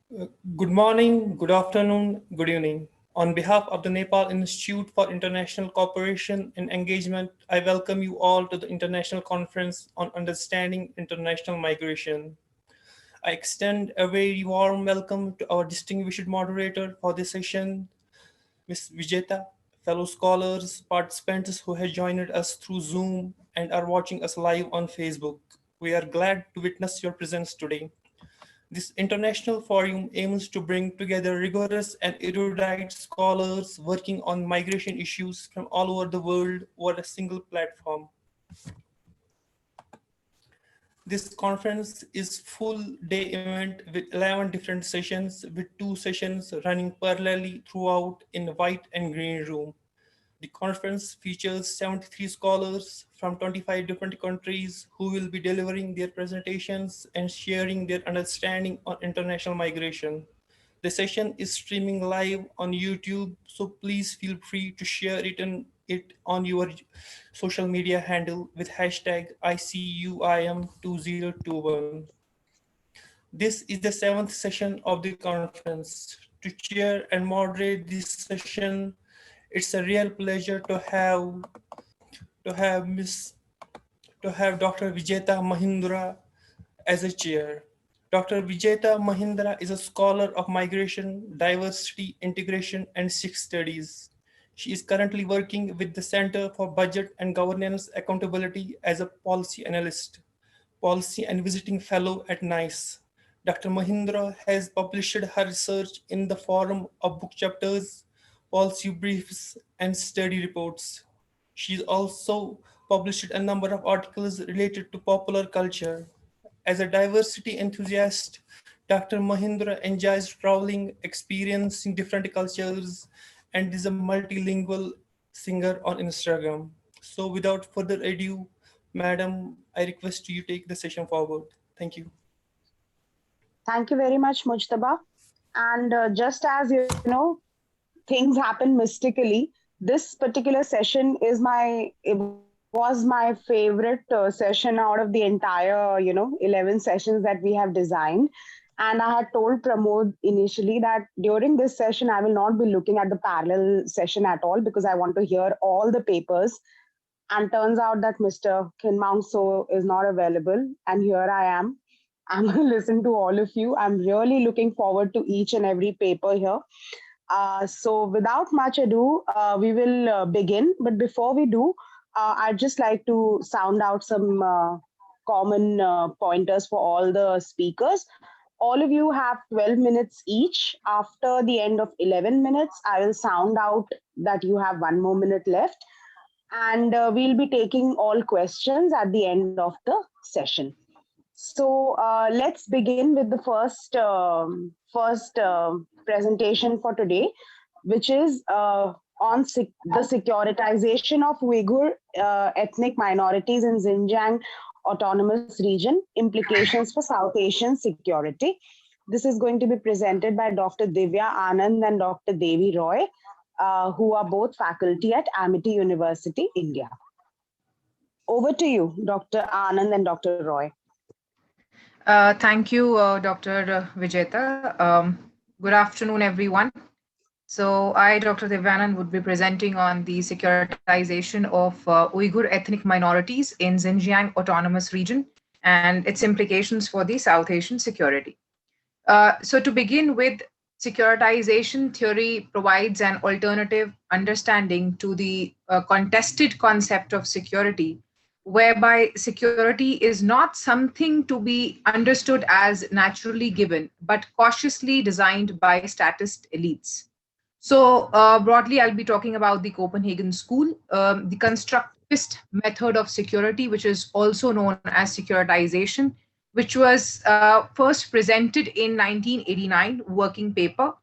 Good morning, good afternoon, good evening. On behalf of the Nepal Institute for International Cooperation and Engagement, I welcome you all to the International Conference on Understanding International Migration. I extend a very warm welcome to our distinguished moderator for this session, Ms. Vijeta, fellow scholars, participants who have joined us through Zoom and are watching us live on Facebook. We are glad to witness your presence today. This international forum aims to bring together rigorous and erudite scholars working on migration issues from all over the world over a single platform. This conference is full day event with 11 different sessions with two sessions running parallelly throughout in white and green room. The conference features 73 scholars from 25 different countries who will be delivering their presentations and sharing their understanding on international migration. The session is streaming live on YouTube, so please feel free to share it on your social media handle with hashtag ICUIM2021. This is the seventh session of the conference. To chair and moderate this session, it's a real pleasure to have Dr. Vijeta Mahindra as a chair. Dr. Vijeta Mahindra is a scholar of migration, diversity, integration, and Sikh studies. She is currently working with the Center for Budget and Governance Accountability as a policy analyst, policy and visiting fellow at NICE. Dr. Mahindra has published her research in the form of book chapters, policy briefs, and study reports. She also published a number of articles related to popular culture. As a diversity enthusiast, Dr. Mahindra enjoys traveling, experiencing different cultures, and is a multilingual singer on Instagram. So, without further ado, Madam, I request you take the session forward. Thank you. Thank you very much, Mujtaba. And just as things happen mystically, this particular session was my favorite session out of the entire 11 sessions that we have designed. And I had told Pramod initially that during this session I will not be looking at the parallel session at all because I want to hear all the papers. And turns out that Mr. Kinmang So is not available, and here I am. I'm going to listen to all of you. I'm really looking forward to each and every paper here. So, without much ado, we will begin. But before we do, I'd just like to sound out some common pointers for all the speakers. All of you have 12 minutes each. After the end of 11 minutes, I will sound out that you have 1 more minute left. And we'll be taking all questions at the end of the session. So let's begin with the first presentation for today, which is on the securitization of Uyghur ethnic minorities in Xinjiang Autonomous Region, implications for South Asian security. This is going to be presented by Dr. Divya Anand and Dr. Devi Roy, who are both faculty at Amity University, India. Over to you, Dr. Anand and Dr. Roy. Thank you, Dr. Vijeta. Good afternoon, everyone. So I, Dr. Divyanand, would be presenting on the securitization of Uyghur ethnic minorities in Xinjiang Autonomous Region and its implications for the South Asian security. So to begin with, securitization theory provides an alternative understanding to the contested concept of security, whereby security is not something to be understood as naturally given, but cautiously designed by statist elites. So broadly, I'll be talking about the Copenhagen School, the constructivist method of security, which is also known as securitization, which was first presented in 1989 working paper,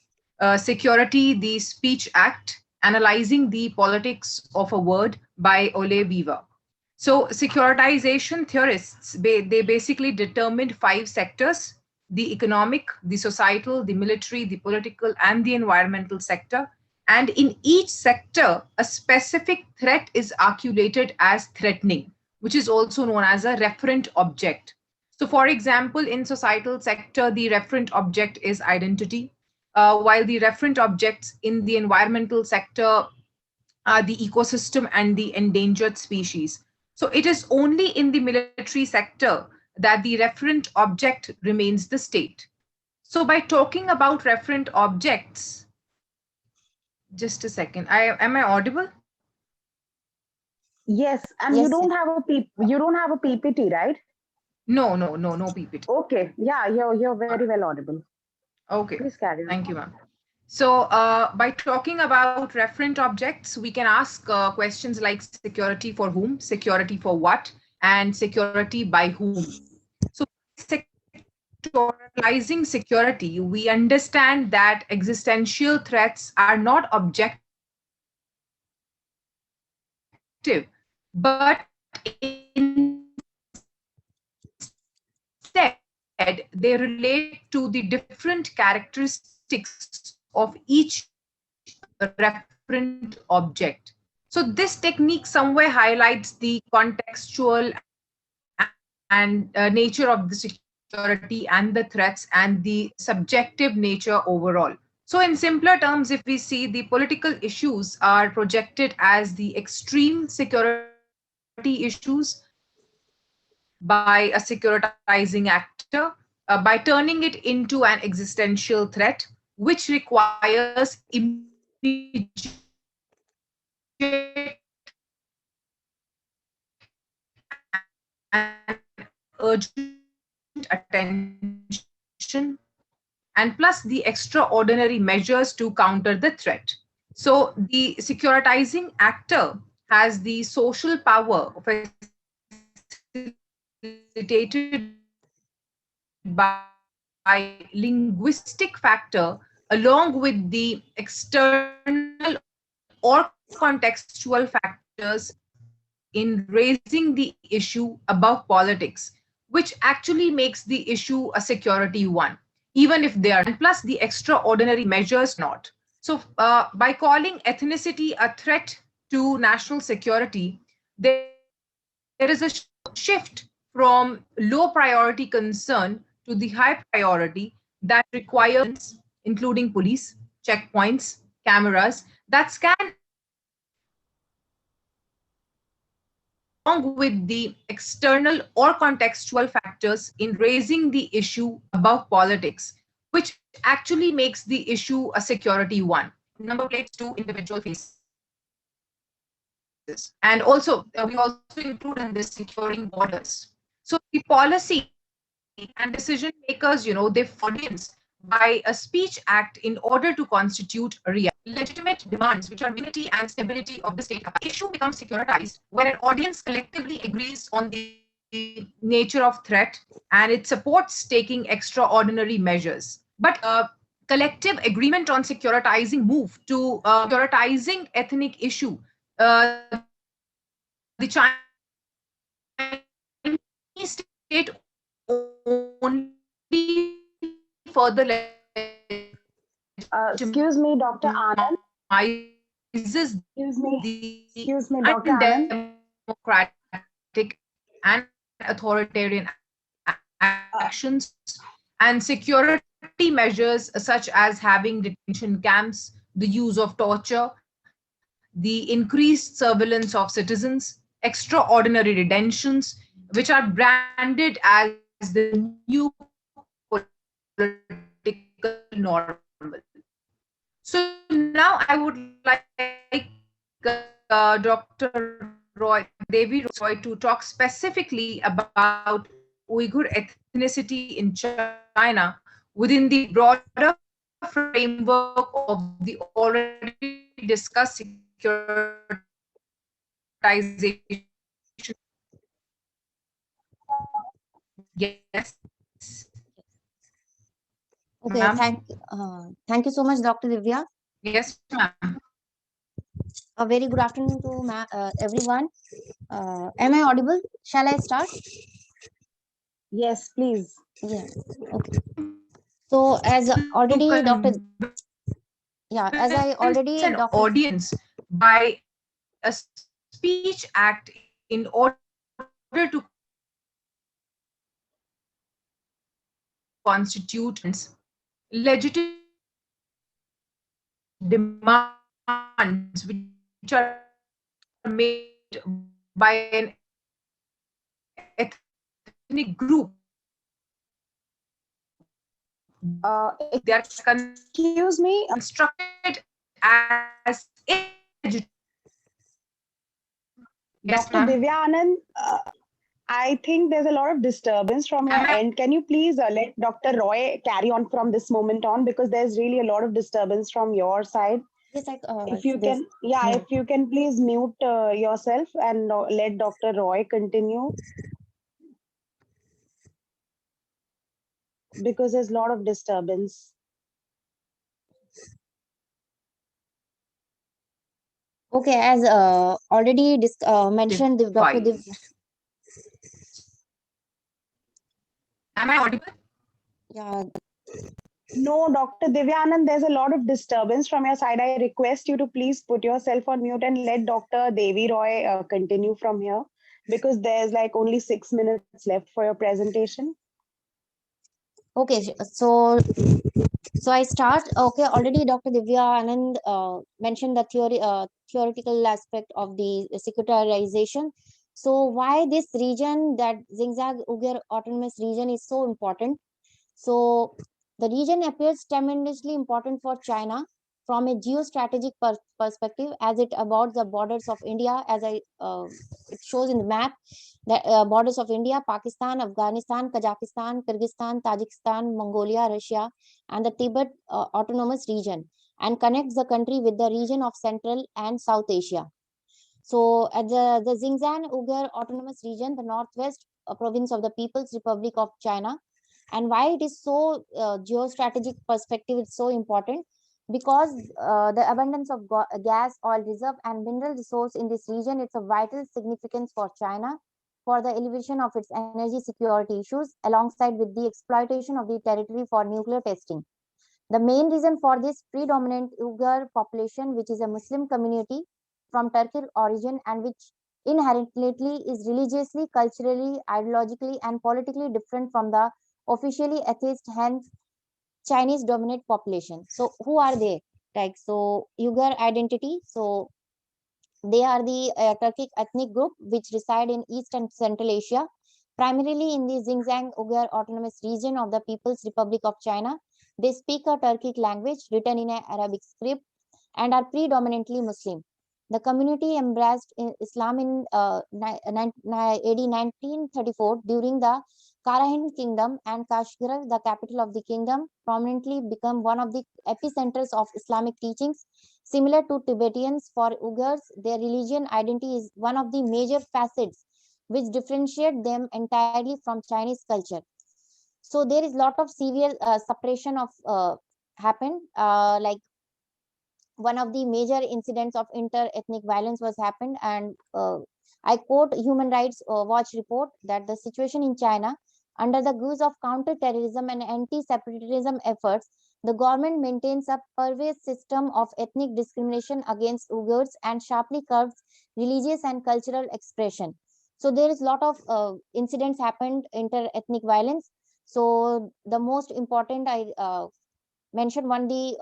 Security, the Speech Act, Analyzing the Politics of a Word by Ole Weaver. So securitization theorists, they basically determined 5 sectors: the economic, the societal, the military, the political, and the environmental sector. And in each sector, a specific threat is articulated as threatening, which is also known as a referent object. So for example, in societal sector, the referent object is identity, while the referent objects in the environmental sector are the ecosystem and the endangered species. So it is only in the military sector that the referent object remains the state. So by talking about referent objects, just a second, am I audible? Yes, and Yes, you don't have a PPT, right? No PPT. Okay, yeah, you're very well audible. Okay, Please carry on. thank you, ma'am. So by talking about referent objects, we can ask questions like security for whom, security for what, and security by whom. So sectorizing security, we understand that existential threats are not objective, but instead they relate to the different characteristics of each referent object. So this technique somewhere highlights the contextual and nature of the security and the threats and the subjective nature overall. So in simpler terms, if we see, the political issues are projected as the extreme security issues by a securitizing actor, by turning it into an existential threat, which requires immediate and urgent attention, and plus the extraordinary measures to counter the threat. So the securitizing actor has the social power facilitated by linguistic factor along with the external or contextual factors in raising the issue above politics, which actually makes the issue a security one, even if they are, and plus the extraordinary measures not. So by calling ethnicity a threat to national security, there is a shift from low priority concern to the high priority that requires, including police, checkpoints, cameras that scan along with the external or contextual factors in raising the issue above politics, which actually makes the issue a security one. Number plates to individual faces. And also, we also include in this securing borders. So the policy and decision makers, they audience by a speech act in order to constitute a legitimate demands, which are unity and stability of the state. The issue becomes securitized when an audience collectively agrees on the nature of threat and it supports taking extraordinary measures. But collective agreement on securitizing move to securitizing ethnic issue. The Chinese state only further Excuse me, Dr. Anand. Excuse Excuse me, Dr. Anand. Democratic and authoritarian actions and security measures such as having detention camps, the use of torture, the increased surveillance of citizens, extraordinary detentions, which are branded as the new political normal. So now I would like Dr. Devi Roy to talk specifically about Uyghur ethnicity in China within the broader framework of the already discussed securitization. Yes. Okay, thank you so much, Dr. Divya. Yes, ma'am. A very good afternoon to everyone. Am I audible? Shall I start? Yes, please. Yeah. Okay. So as already Dr. Yeah, as I already an Dr. audience by a speech act in order to constitutes legitimate demands which are made by an ethnic group. They are Excuse me, constructed as illegitimate. Yes, Dr. ma'am. Divya Anand. I think there's a lot of disturbance from your Am I end. Can you please let Dr. Roy carry on from this moment on, because there's really a lot of disturbance from your side. Yes, like If you this. can, yeah, if you can please mute yourself and let Dr. Roy continue, because there's a lot of disturbance. Okay, as already mentioned, the Dr. Div. Am I audible? Yeah, No, Dr. Divyanand, there's a lot of disturbance from your side. I request you to please put yourself on mute and let Dr. Devi Roy continue from here, because there's like only 6 minutes left for your presentation. okay, so I start. Okay, already Dr. Divya Anand mentioned the theoretical aspect of the secularization. So why this region, that Xinjiang Uyghur Autonomous Region, is so important? So the region appears tremendously important for China from a geostrategic perspective, as it abords the borders of India, as it shows in the map, the borders of India, Pakistan, Afghanistan, Kazakhstan, Kyrgyzstan, Tajikistan, Mongolia, Russia, and the Tibet Autonomous Region, and connects the country with the region of Central and South Asia. So at the Xinjiang Uyghur Autonomous Region, the northwest province of the People's Republic of China. And why it is so geostrategic perspective, it's so important, because the abundance of gas, oil reserve, and mineral resource in this region, it's of vital significance for China for the elevation of its energy security issues, alongside with the exploitation of the territory for nuclear testing. The main reason for this predominant Uyghur population, which is a Muslim community from Turkic origin and which inherently is religiously, culturally, ideologically, and politically different from the officially atheist, hence Chinese dominant population. So who are they? Like, so Uyghur identity. So they are the Turkic ethnic group which reside in East and Central Asia, primarily in the Xinjiang Uyghur Autonomous Region of the People's Republic of China. They speak a Turkic language written in an Arabic script and are predominantly Muslim. The community embraced Islam in AD 1934 during the Karahan Kingdom, and Kashgar, the capital of the kingdom, prominently became one of the epicenters of Islamic teachings. Similar to Tibetans, for Uyghurs, their religion identity is one of the major facets which differentiate them entirely from Chinese culture. So there is a lot of severe suppression of happened, like one of the major incidents of inter-ethnic violence was happened, and I quote Human Rights Watch report that the situation in China, under the guise of counter-terrorism and anti-separatism efforts, the government maintains a pervasive system of ethnic discrimination against Uyghurs and sharply curbs religious and cultural expression. So there is a lot of incidents happened, inter-ethnic violence. So the most important I mentioned one, the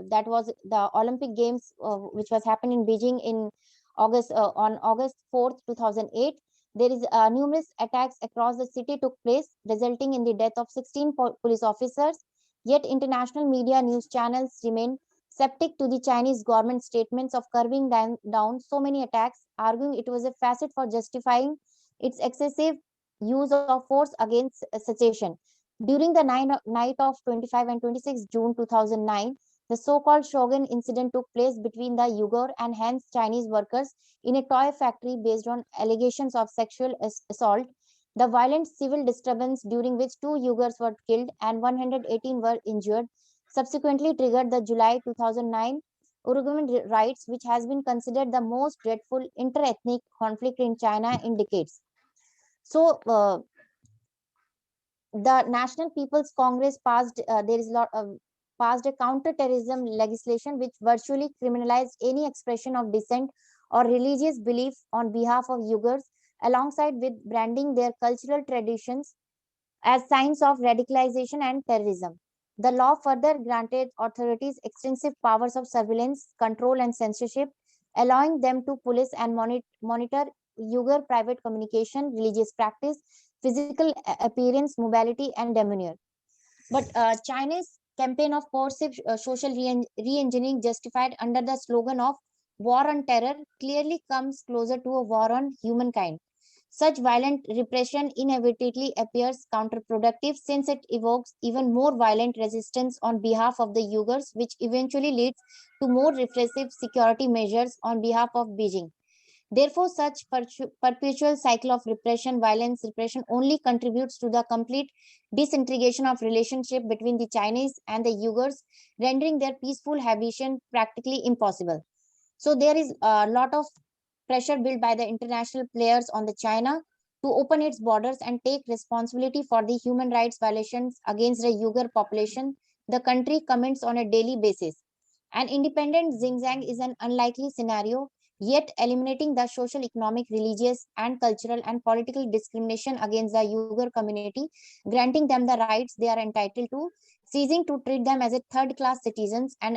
that was the Olympic Games, which was happened in Beijing in August, on August 4th, 2008. There is numerous attacks across the city took place, resulting in the death of 16 police officers. Yet international media news channels remain skeptic to the Chinese government statements of curbing down so many attacks, arguing it was a facet for justifying its excessive use of force against secession. During the night of 25 and 26 June 2009, the so-called Shogun incident took place between the Uyghur and Han Chinese workers in a toy factory based on allegations of sexual assault. The violent civil disturbance, during which 2 Uyghurs were killed and 118 were injured, subsequently triggered the July 2009 Uruguayan riots, which has been considered the most dreadful inter-ethnic conflict in China in decades. So, the National People's Congress passed there is a lot of passed a counter-terrorism legislation which virtually criminalized any expression of dissent or religious belief on behalf of Uyghurs, alongside with branding their cultural traditions as signs of radicalization and terrorism. The law further granted authorities extensive powers of surveillance, control, and censorship, allowing them to police and monitor Uyghur private communication, religious practice, physical appearance, mobility, and demeanor. But China's campaign of coercive social re-engineering justified under the slogan of war on terror clearly comes closer to a war on humankind. Such violent repression inevitably appears counterproductive since it evokes even more violent resistance on behalf of the Uyghurs, which eventually leads to more repressive security measures on behalf of Beijing. Therefore, such perpetual cycle of repression, violence, repression only contributes to the complete disintegration of relationship between the Chinese and the Uyghurs, rendering their peaceful habitation practically impossible. So there is a lot of pressure built by the international players on the China to open its borders and take responsibility for the human rights violations against the Uyghur population. The country comments on a daily basis. An independent Xinjiang is an unlikely scenario, yet eliminating the social, economic, religious, and cultural and political discrimination against the Uyghur community, granting them the rights they are entitled to, ceasing to treat them as a third-class citizens, and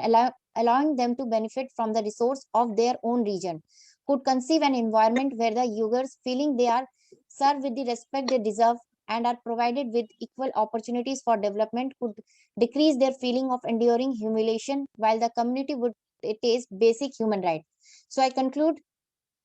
allowing them to benefit from the resource of their own region, could conceive an environment where the Uyghurs, feeling they are served with the respect they deserve and are provided with equal opportunities for development, could decrease their feeling of enduring humiliation while the community would taste basic human rights. So I conclude,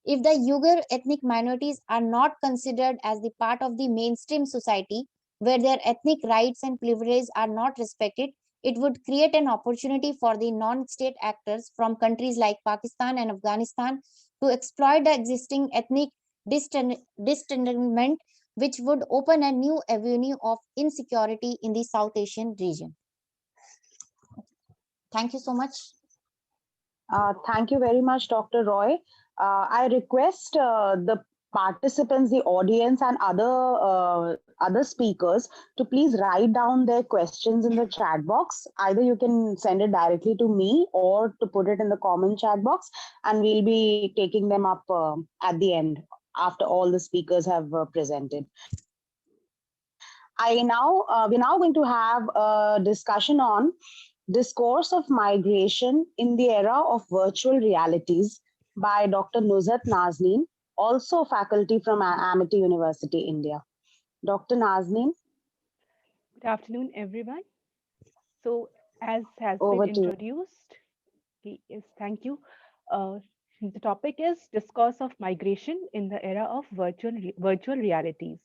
if the Uyghur ethnic minorities are not considered as the part of the mainstream society, where their ethnic rights and privileges are not respected, it would create an opportunity for the non-state actors from countries like Pakistan and Afghanistan to exploit the existing ethnic distendment, which would open a new avenue of insecurity in the South Asian region. Thank you so much. Thank you very much, Dr. Roy. I request the participants, the audience, and other speakers to please write down their questions in the chat box. Either you can send it directly to me or to put it in the common chat box, and we'll be taking them up at the end after all the speakers have presented. We're now going to have a discussion on Discourse of Migration in the Era of Virtual Realities by Dr. Nuzhat Nazneen, also faculty from Amity University, India. Dr. Nazneen. Good afternoon, everyone. So, as has Over been to you. introduced, yes, thank you. The topic is Discourse of Migration in the Era of Virtual Realities.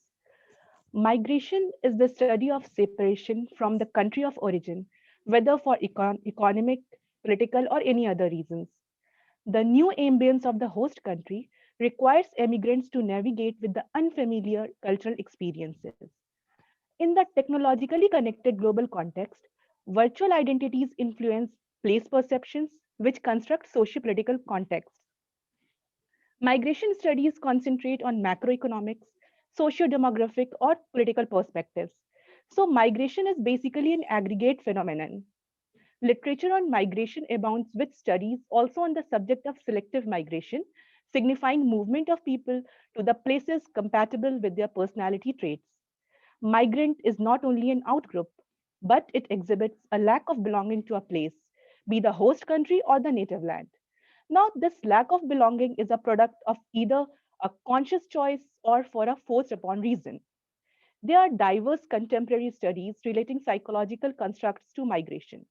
Migration is the study of separation from the country of origin, whether for economic, political, or any other reasons. The new ambience of the host country requires immigrants to navigate with the unfamiliar cultural experiences. In the technologically connected global context, virtual identities influence place perceptions, which construct socio-political contexts. Migration studies concentrate on macroeconomics, socio-demographic, or political perspectives. So migration is basically an aggregate phenomenon. Literature on migration abounds with studies also on the subject of selective migration, signifying movement of people to the places compatible with their personality traits. Migrant is not only an outgroup, but it exhibits a lack of belonging to a place, be the host country or the native land. Now, this lack of belonging is a product of either a conscious choice or for a forced upon reason. There are diverse contemporary studies relating psychological constructs to migration.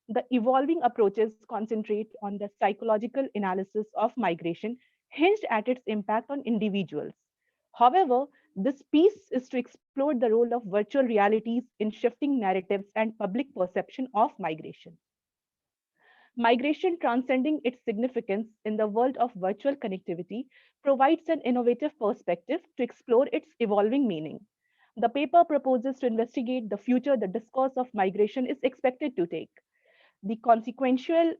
The evolving approaches concentrate on the psychological analysis of migration hinged at its impact on individuals. However, this piece is to explore the role of virtual realities in shifting narratives and public perception of migration. Migration, transcending its significance in the world of virtual connectivity, provides an innovative perspective to explore its evolving meaning. The paper proposes to investigate the future the discourse of migration is expected to take. The consequential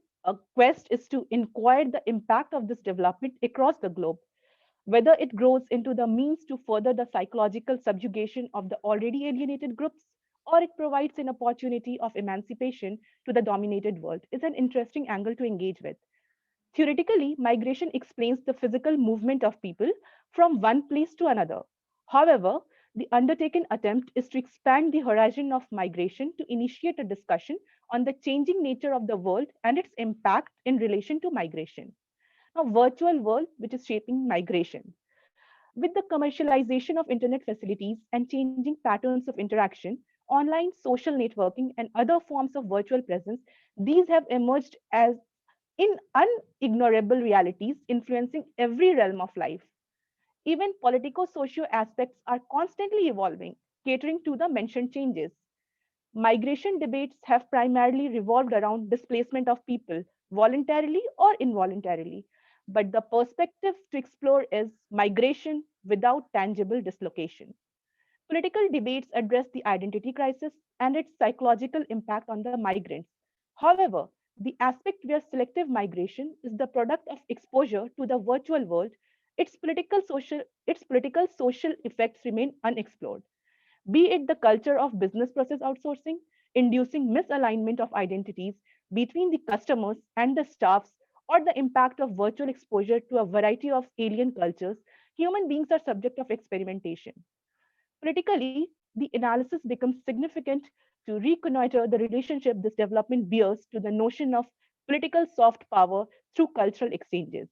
quest is to inquire the impact of this development across the globe, whether it grows into the means to further the psychological subjugation of the already alienated groups, or it provides an opportunity of emancipation to the dominated world, is an interesting angle to engage with. Theoretically, migration explains the physical movement of people from one place to another. However, The undertaken attempt is to expand the horizon of migration to initiate a discussion on the changing nature of the world and its impact in relation to migration. A virtual world which is shaping migration. With the commercialization of internet facilities and changing patterns of interaction, online social networking, and other forms of virtual presence, these have emerged as in unignorable realities influencing every realm of life. Even politico socio aspects are constantly evolving, catering to the mentioned changes. Migration debates have primarily revolved around displacement of people, voluntarily or involuntarily. But the perspective to explore is migration without tangible dislocation. Political debates address the identity crisis and its psychological impact on the migrants. However, the aspect where selective migration is the product of exposure to the virtual world, its political social effects remain unexplored, be it the culture of business process outsourcing, inducing misalignment of identities between the customers and the staffs, or the impact of virtual exposure to a variety of alien cultures, human beings are subject of experimentation. Politically, the analysis becomes significant to reconnoiter the relationship this development bears to the notion of political soft power through cultural exchanges.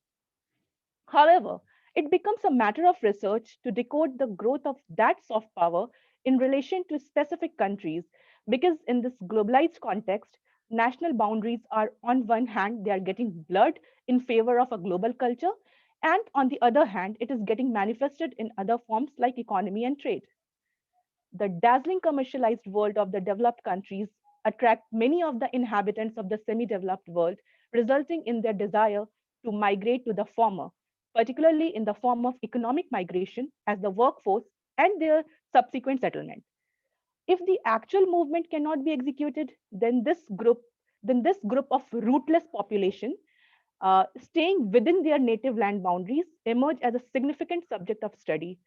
However, it becomes a matter of research to decode the growth of that soft power in relation to specific countries, because in this globalized context, national boundaries are, on one hand, they are getting blurred in favor of a global culture, and on the other hand, it is getting manifested in other forms like economy and trade. The dazzling commercialized world of the developed countries attract many of the inhabitants of the semi-developed world, resulting in their desire to migrate to the former, particularly in the form of economic migration as the workforce and their subsequent settlement. If the actual movement cannot be executed, then this group of rootless population staying within their native land boundaries emerge as a significant subject of study.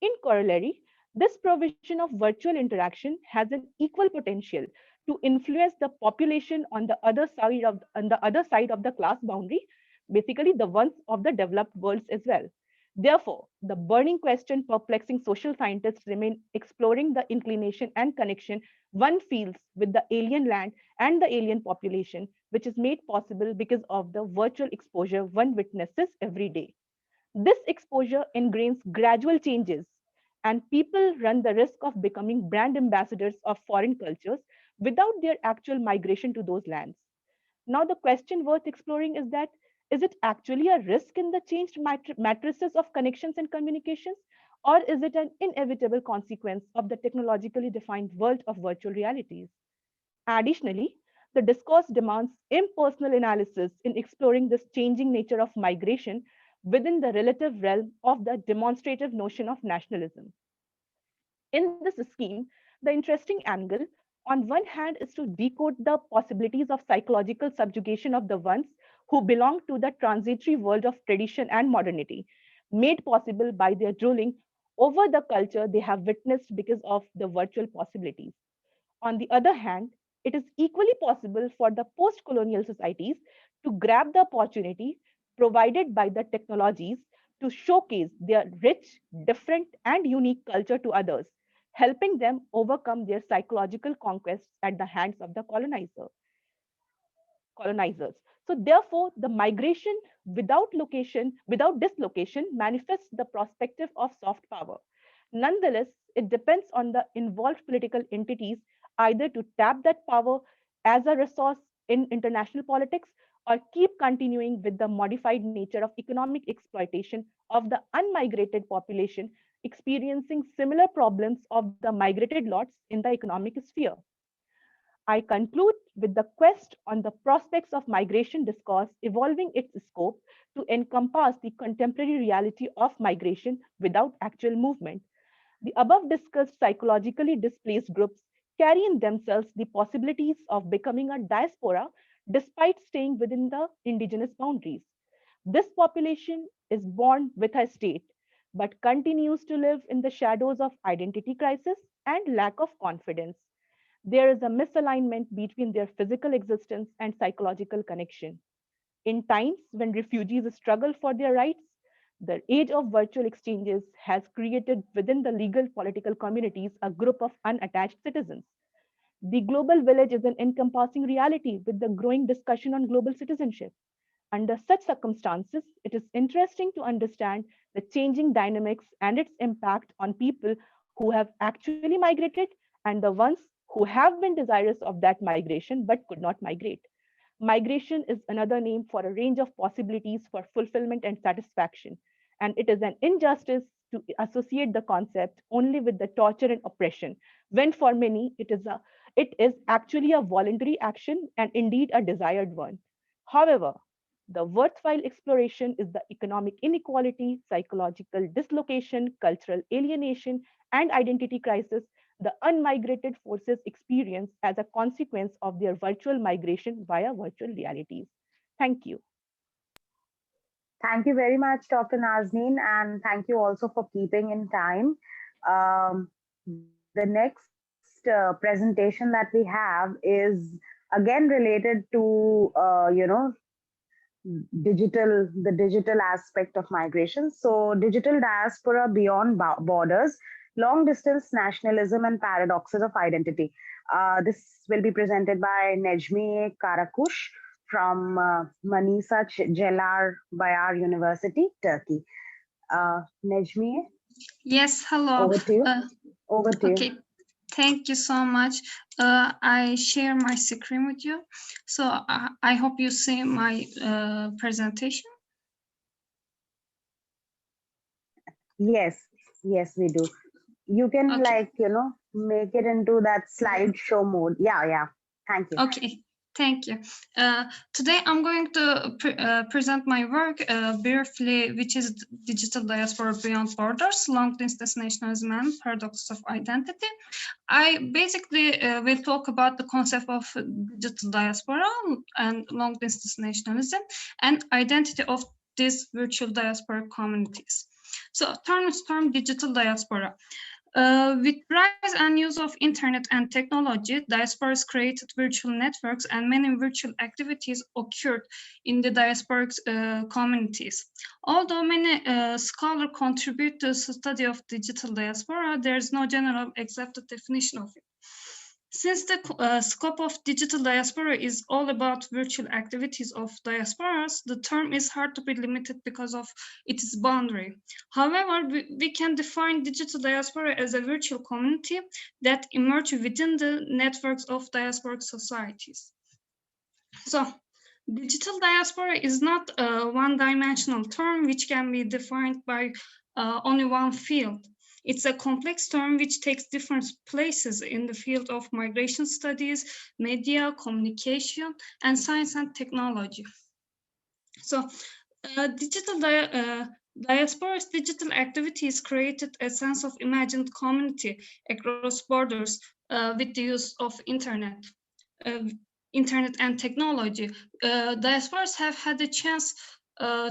In corollary, this provision of virtual interaction has an equal potential to influence the population on the other side of the class boundary, basically the ones of the developed worlds as well. Therefore, the burning question perplexing social scientists remain exploring the inclination and connection one feels with the alien land and the alien population, which is made possible because of the virtual exposure one witnesses every day. This exposure ingrains gradual changes, and people run the risk of becoming brand ambassadors of foreign cultures without their actual migration to those lands. Now, the question worth exploring is that, is it actually a risk in the changed matrices of connections and communications, or is it an inevitable consequence of the technologically defined world of virtual realities? Additionally, the discourse demands impersonal analysis in exploring this changing nature of migration within the relative realm of the demonstrative notion of nationalism. In this scheme, the interesting angle, on one hand, is to decode the possibilities of psychological subjugation of the ones who belong to the transitory world of tradition and modernity, made possible by their ruling over the culture they have witnessed because of the virtual possibilities. On the other hand, it is equally possible for the post colonial societies to grab the opportunity provided by the technologies to showcase their rich, different, and unique culture to others, helping them overcome their psychological conquests at the hands of the colonizers. So therefore, the migration without dislocation manifests the perspective of soft power. Nonetheless, it depends on the involved political entities either to tap that power as a resource in international politics or keep continuing with the modified nature of economic exploitation of the unmigrated population experiencing similar problems of the migrated lots in the economic sphere. I conclude with the quest on the prospects of migration discourse evolving its scope to encompass the contemporary reality of migration without actual movement. The above discussed psychologically displaced groups carry in themselves the possibilities of becoming a diaspora despite staying within the indigenous boundaries. This population is born with a state, but continues to live in the shadows of identity crisis and lack of confidence. There is a misalignment between their physical existence and psychological connection. In times when refugees struggle for their rights, The age of virtual exchanges has created within the legal political communities a group of unattached citizens. The global village is an encompassing reality with the growing discussion on global citizenship. Under such circumstances, it is interesting to understand the changing dynamics and its impact on people who have actually migrated and the ones who have been desirous of that migration but could not migrate. Migration is another name for a range of possibilities for fulfillment and satisfaction, and it is an injustice to associate the concept only with the torture and oppression, when for many it is actually a voluntary action and indeed a desired one. However, the worthwhile exploration is the economic inequality, psychological dislocation, cultural alienation, and identity crisis the unmigrated forces experience as a consequence of their virtual migration via virtual realities. Thank you. Thank you very much, Dr. Nazneen, and thank you also for keeping in time. The next presentation that we have is again related to the digital aspect of migration. So digital diaspora beyond borders, long distance nationalism and paradoxes of identity. This will be presented by Nejmi Karakush from Manisa Celal Bayar University, Turkey. Nejmi, Yes, hello. over to you. Over to Okay, you. thank you so much. I share my screen with you. So I hope you see my presentation. Yes, yes, we do. You can Okay. make it into that slideshow mode. Yeah. Thank you. Okay, thank you. Today I'm going to present my work briefly, which is Digital Diaspora Beyond Borders, Long Distance Nationalism and Paradoxes of Identity. I basically will talk about the concept of digital diaspora and long distance nationalism and identity of these virtual diaspora communities. So term digital diaspora. With rise and use of internet and technology, diasporas created virtual networks and many virtual activities occurred in the diasporic communities. Although many scholars contribute to the study of digital diaspora, there is no general accepted definition of it. Since the scope of digital diaspora is all about virtual activities of diasporas, the term is hard to be limited because of its boundary. However, we can define digital diaspora as a virtual community that emerge within the networks of diasporic societies. So, digital diaspora is not a one-dimensional term which can be defined by only one field. It's a complex term which takes different places in the field of migration studies, media, communication, and science and technology. So, diaspora's digital activities created a sense of imagined community across borders with the use of internet and technology. Diasporas have had a chance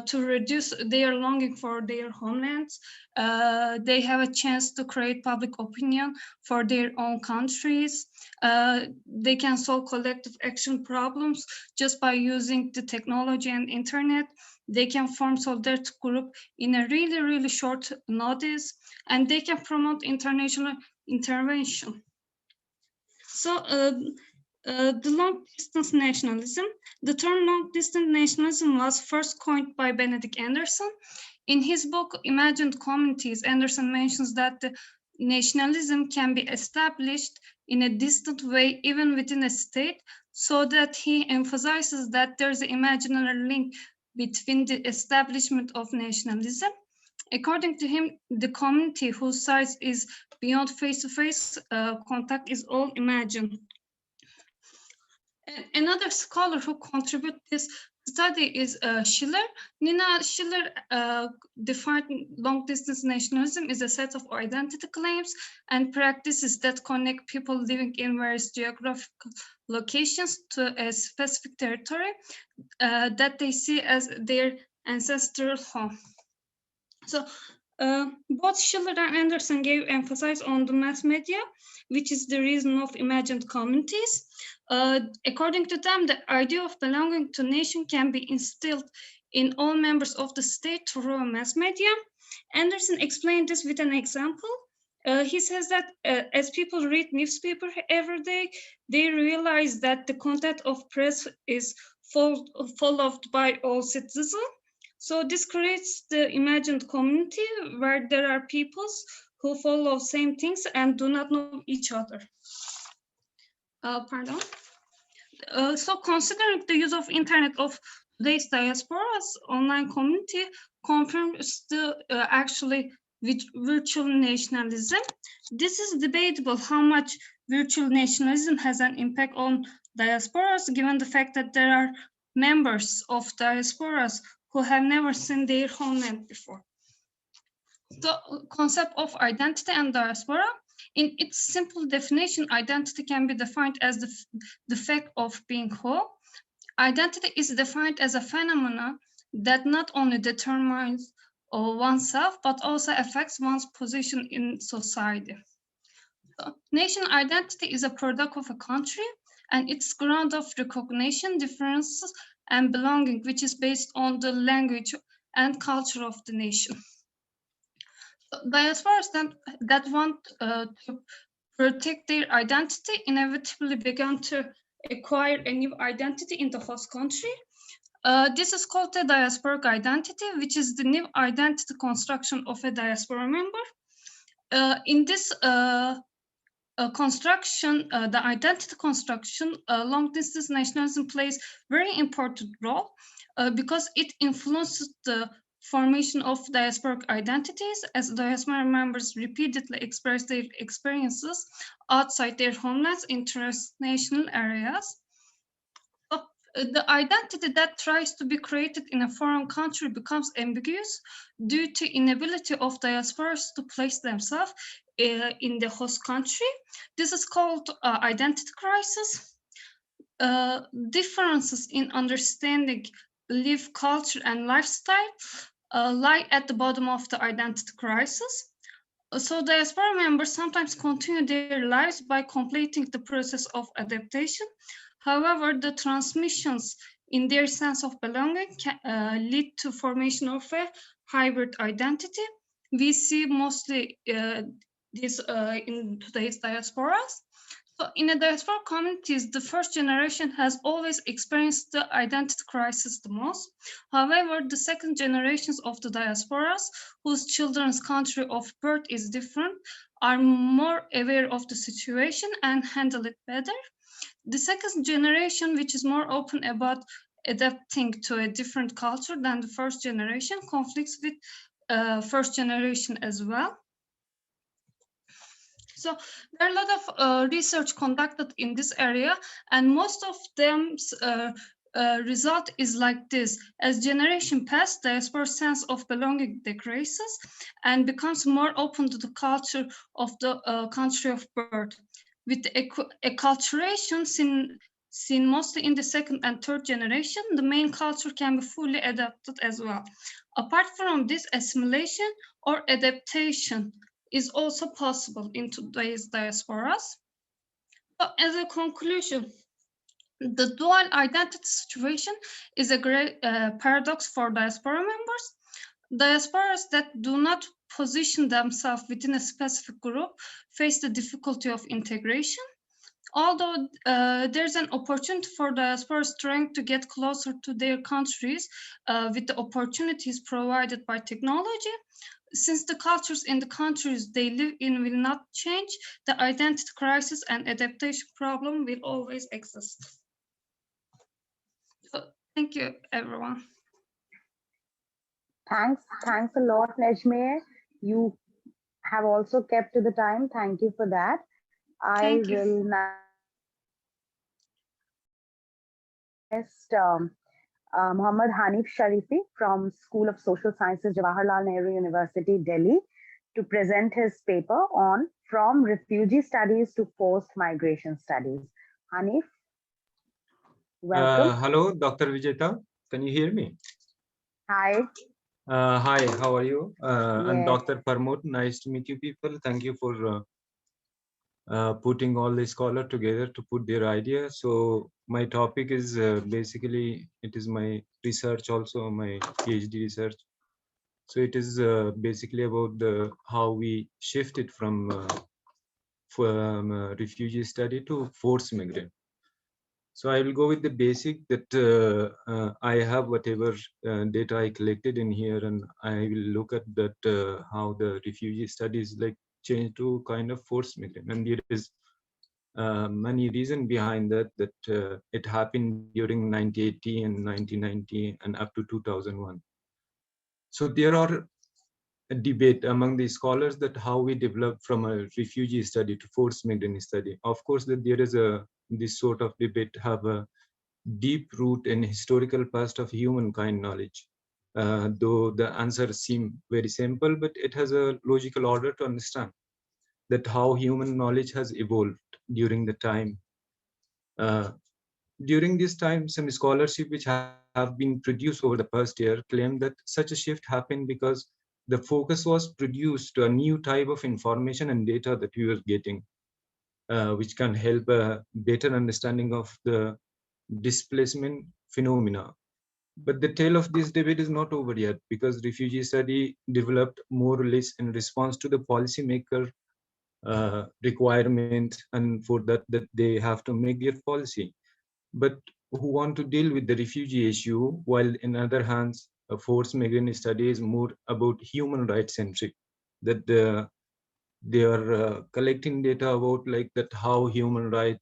to reduce their longing for their homelands. They have a chance to create public opinion for their own countries. They can solve collective action problems just by using the technology and internet. They can form solidarity group in a really, really short notice, and they can promote international intervention. So the long-distance nationalism. The term long-distance nationalism was first coined by Benedict Anderson. In his book, Imagined Communities, Anderson mentions that the nationalism can be established in a distant way, even within a state, so that he emphasizes that there's an imaginary link between the establishment of nationalism. According to him, the community whose size is beyond face-to-face contact is all imagined. Another scholar who contributed this study is Schiller. Nina Schiller defined long-distance nationalism as a set of identity claims and practices that connect people living in various geographical locations to a specific territory that they see as their ancestral home. So both Schiller and Anderson gave emphasis on the mass media, which is the reason of imagined communities. According to them, the idea of belonging to a nation can be instilled in all members of the state through mass media. Anderson explained this with an example. He says that as people read newspaper every day, they realize that the content of press is followed by all citizens. So this creates the imagined community where there are peoples who follow same things and do not know each other. Pardon. So considering the use of internet of today's diaspora's online community confirms the actually with virtual nationalism. This is debatable how much virtual nationalism has an impact on diasporas, given the fact that there are members of diasporas who have never seen their homeland before. The concept of identity and diaspora, in its simple definition, identity can be defined as the fact of being whole. Identity is defined as a phenomenon that not only determines oneself, but also affects one's position in society. So, nation identity is a product of a country and its ground of recognition, differences, and belonging, which is based on the language and culture of the nation. Diasporas that want to protect their identity inevitably began to acquire a new identity in the host country. This is called a diasporic identity, which is the new identity construction of a diaspora member. In this construction, the identity construction, long-distance nationalism plays very important role because it influences the formation of diasporic identities as diaspora members repeatedly express their experiences outside their homelands in transnational areas. The identity that tries to be created in a foreign country becomes ambiguous due to inability of diasporas to place themselves in the host country. This is called identity crisis. Differences in understanding, belief, culture, and lifestyle lie at the bottom of the identity crisis. So diaspora members sometimes continue their lives by completing the process of adaptation. However, the transmissions in their sense of belonging can lead to formation of a hybrid identity. We see mostly this in today's diasporas. So in a diaspora communities, the first generation has always experienced the identity crisis the most. However, the second generations of the diasporas, whose children's country of birth is different, are more aware of the situation and handle it better. The second generation, which is more open about adapting to a different culture than the first generation, conflicts with first generation as well. So there are a lot of research conducted in this area, and most of them's result is like this. As generation pass, diaspora sense of belonging decreases and becomes more open to the culture of the country of birth. With acculturation seen mostly in the second and third generation, the main culture can be fully adapted as well. Apart from this, assimilation or adaptation is also possible in today's diasporas. So as a conclusion, the dual identity situation is a great paradox for diaspora members. Diasporas that do not position themselves within a specific group face the difficulty of integration. Although there's an opportunity for diasporas trying to get closer to their countries with the opportunities provided by technology, since the cultures in the countries they live in will not change, the identity crisis and adaptation problem will always exist. So, thank you, everyone. Thanks a lot, Nejme. You have also kept to the time. Thank you for that. Thank you. I will now ask Muhammad Hanif Sharifi from School of Social Sciences, Jawaharlal Nehru University, Delhi, to present his paper on From Refugee Studies to Forced Migration Studies. Hanif, welcome. Hello, Dr. Vijeta. Can you hear me? Hi. Hi, how are you? I'm Yes. Dr. Parmod. Nice to meet you people. Thank you for putting all the scholars together to put their idea. So my topic is basically, it is my research also, my PhD research. So it is basically about how we shifted from refugee study to forced migrant. So I will go with the basic that I have whatever data I collected in here, and I will look at that how the refugee studies like change to kind of forced migrant, and there is many reason behind that it happened during 1980 and 1990 and up to 2001. So there are a debate among the scholars that how we develop from a refugee study to forced migrant study. Of course, that there is a this sort of debate have a deep root in historical past of humankind knowledge. Though the answers seem very simple, but it has a logical order to understand that how human knowledge has evolved during the time. Uh, During this time, some scholarship which have been produced over the past year claim that such a shift happened because the focus was produced to a new type of information and data that we were getting, which can help a better understanding of the displacement phenomena. But the tale of this debate is not over yet, because refugee study developed more or less in response to the policymaker requirement, and for that they have to make their policy. But who want to deal with the refugee issue, while in other hands, a forced migrant study is more about human rights centric. That they are collecting data about like that how human right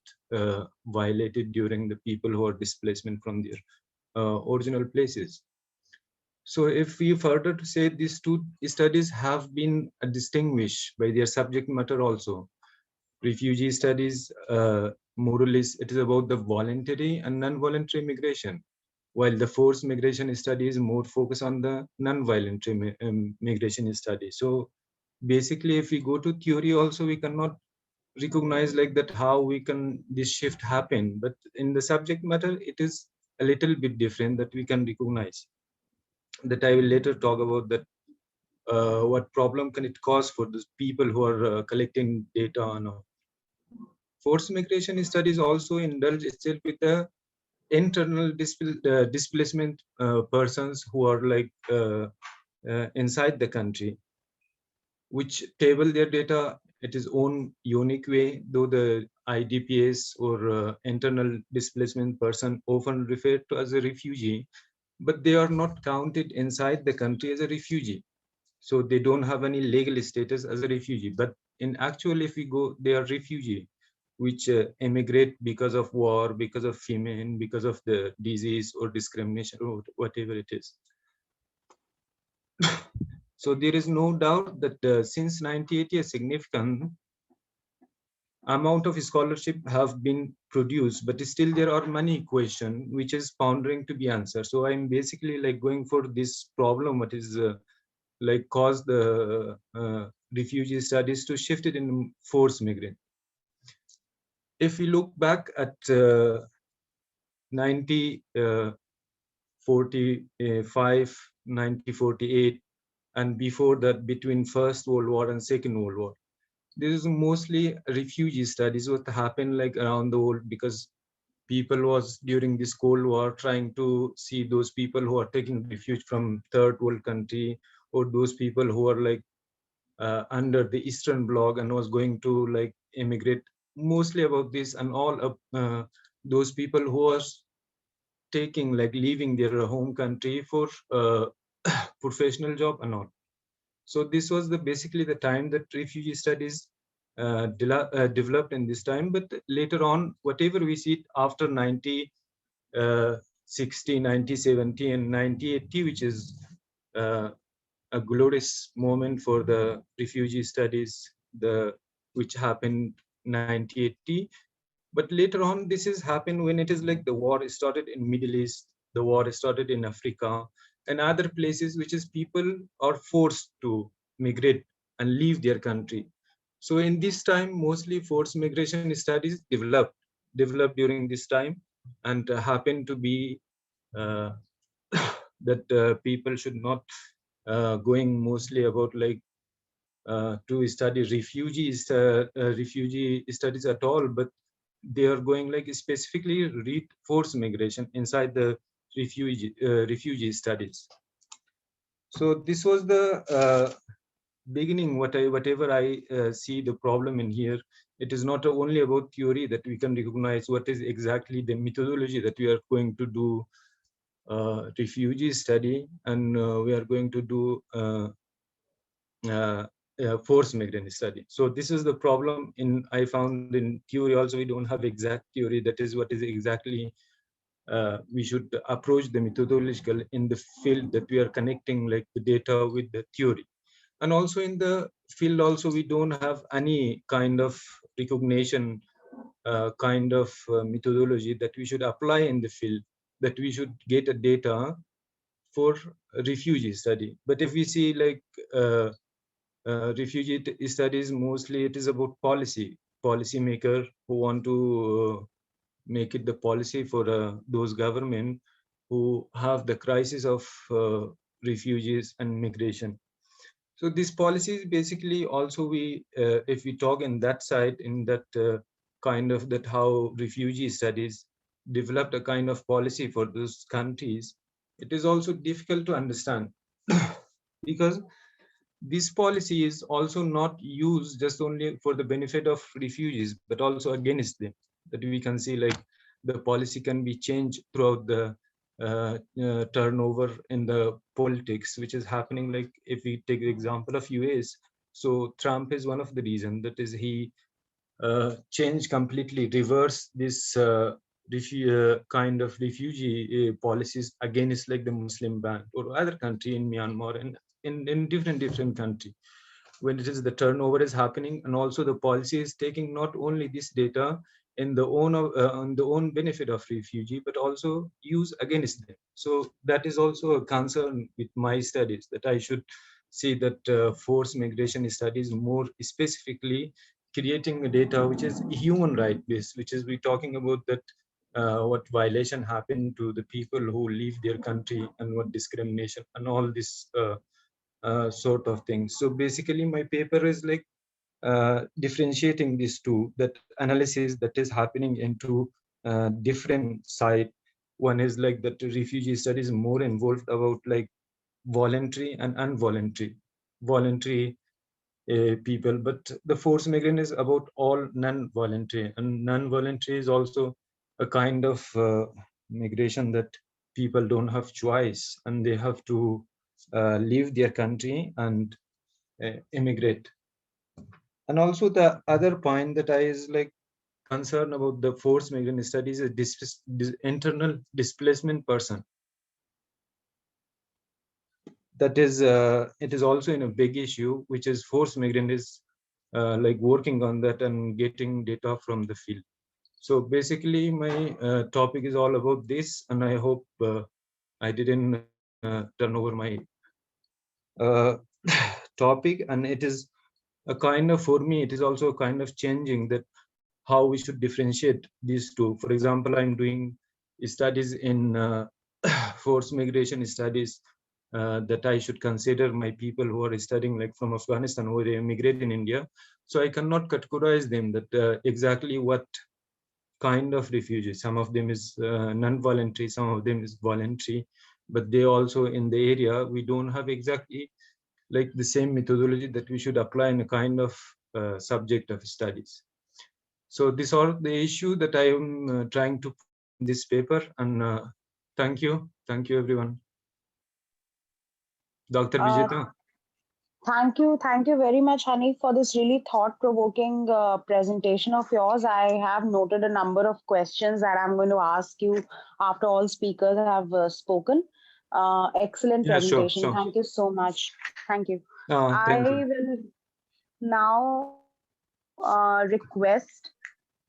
violated during the people who are displacement from their original places. So if we further to say these two studies have been distinguished by their subject matter also. Refugee studies, more or less, it is about the voluntary and non-voluntary migration, while the forced migration study is more focused on the non-voluntary migration study. So basically, if we go to theory also, we cannot recognize like that how we can this shift happen. But in the subject matter, it is a little bit different that we can recognize. That I will later talk about that what problem can it cause for those people who are collecting data on forced migration studies also indulge itself with the internal displacement persons who are like inside the country, which table their data at its own unique way, though the IDPs or internal displacement person often referred to as a refugee, but they are not counted inside the country as a refugee. So they don't have any legal status as a refugee, but in actual, if we go, they are refugee, which emigrate because of war, because of famine, because of the disease or discrimination or whatever it is. So there is no doubt that since 1980, a significant amount of scholarship have been produced, but still there are many questions which is pondering to be answered. So I'm basically like going for this problem, what is like caused the refugee studies to shift it in forced migrant. If we look back at 1945, 1948, and before that, between First World War and Second World War, this is mostly refugee studies what happened like around the world, because people was during this Cold War trying to see those people who are taking refuge from third world country, or those people who are like under the Eastern Bloc and was going to like immigrate, mostly about this, and all of those people who was taking like leaving their home country for professional job and all. So this was the basically the time that refugee studies developed in this time. But later on, whatever we see after 1960, 1970 and 1980, which is a glorious moment for the refugee studies, which happened 1980. But later on, this has happened when it is like the war started in Middle East, the war started in Africa and other places, which is people are forced to migrate and leave their country. So in this time, mostly forced migration studies developed during this time, and happen to be uh, that people should not going mostly about like to study refugee studies at all, but they are going like specifically read forced migration inside the refugee studies. So this was the beginning. Whatever I see the problem in here, it is not only about theory that we can recognize what is exactly the methodology that we are going to do refugee study, and we are going to do forced migrant study. So this is the problem I found in theory also. We don't have exact theory. That is what is exactly we should approach the methodological in the field, that we are connecting like the data with the theory. And also in the field also, we don't have any kind of recognition methodology that we should apply in the field, that we should get a data for refugee study. But if we see like refugee studies, mostly it is about policy maker who want to make it the policy for those government who have the crisis of refugees and migration. So these policies basically also if we talk in that side, in that kind of that how refugee studies developed a kind of policy for those countries, it is also difficult to understand because this policy is also not used just only for the benefit of refugees, but also against them. That we can see like the policy can be changed throughout the turnover in the politics, which is happening. Like if we take the example of US, so Trump is one of the reasons. That is, he changed completely, reverse this kind of refugee policies against like the Muslim ban or other country in Myanmar and in different country, when it is the turnover is happening, and also the policy is taking not only this data in the own benefit of refugee, but also use against them. So that is also a concern with my studies, that I should see that forced migration studies more specifically creating a data which is human right based, which is we talking about that what violation happened to the people who leave their country and what discrimination and all this sort of things. So basically my paper is like differentiating these two, that analysis that is happening into different side. One is like that refugee studies more involved about like voluntary and voluntary people, but the forced migrant is about all non-voluntary, and non-voluntary is also a kind of migration that people don't have choice and they have to leave their country and immigrate. And also the other point that I is like concerned about the forced migrant studies is internal displacement person. That is, it is also in a big issue, which is forced migrant is like working on that and getting data from the field. So basically my topic is all about this, and I hope I didn't turn over my topic, and it is a kind of, for me, it is also a kind of changing that how we should differentiate these two. For example, I'm doing studies in forced migration studies that I should consider my people who are studying like from Afghanistan, who they immigrate in India. So I cannot categorize them that exactly what kind of refugees. Some of them is non-voluntary, some of them is voluntary, but they also in the area, we don't have exactly like the same methodology that we should apply in a kind of subject of studies. So these are the issue that I am trying to put in this paper, and thank you everyone. Dr. Vijeta. Thank you very much, Hanif, for this really thought-provoking presentation of yours. I have noted a number of questions that I'm going to ask you after all speakers have spoken. Excellent Yeah, presentation. sure. Thank you so much. Thank you. Thank you. I will now request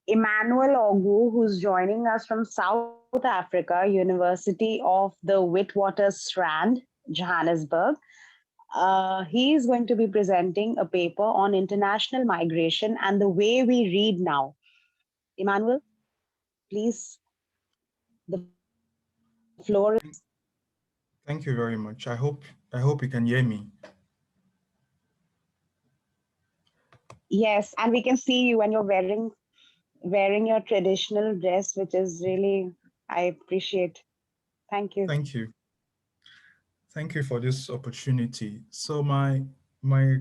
Emmanuel Ogu, who's joining us from South Africa, University of the Witwatersrand, Johannesburg. He is going to be presenting a paper on international migration and the way we read now. Emmanuel, please, the floor is. Thank you very much. I hope you can hear me. Yes, and we can see you when you're wearing your traditional dress, which is really, I appreciate. Thank you. Thank you. Thank you for this opportunity. So my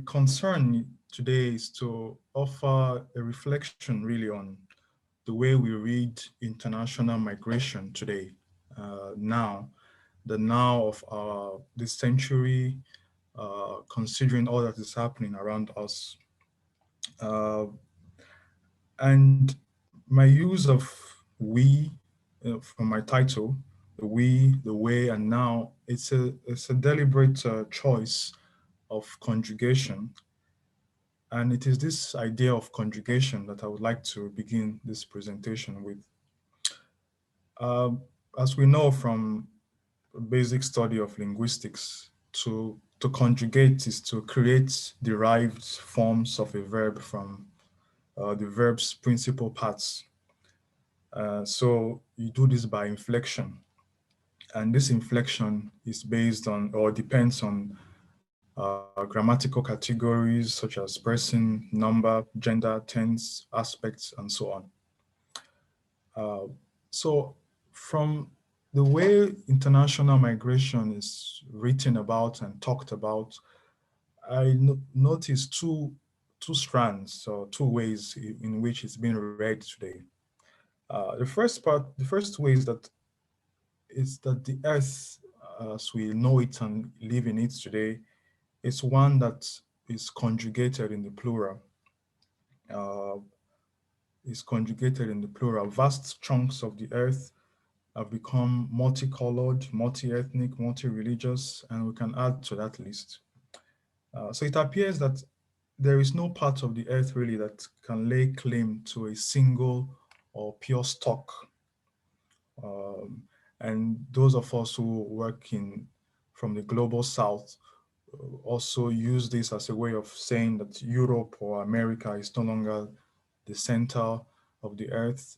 concern today is to offer a reflection really on the way we read international migration today. Now, the now of this century, considering all that is happening around us. Uh, and my use of we from my title, the we, the way, and now, it's a deliberate choice of conjugation. And it is this idea of conjugation that I would like to begin this presentation with. As we know from a basic study of linguistics, to conjugate is to create derived forms of a verb from the verb's principal parts. So you do this by inflection. And this inflection is based on or depends on grammatical categories such as person, number, gender, tense, aspects, and so on. So from the way international migration is written about and talked about, I noticed two strands or two ways in which it's being read today. The first way is that the earth, as we know it and live in it today, is one that is conjugated in the plural. Is conjugated in the plural. Vast chunks of the earth have become multicolored, multi-ethnic, multi-religious, and we can add to that list. So it appears that there is no part of the earth really that can lay claim to a single or pure stock. And those of us who work from the global south also use this as a way of saying that Europe or America is no longer the center of the earth.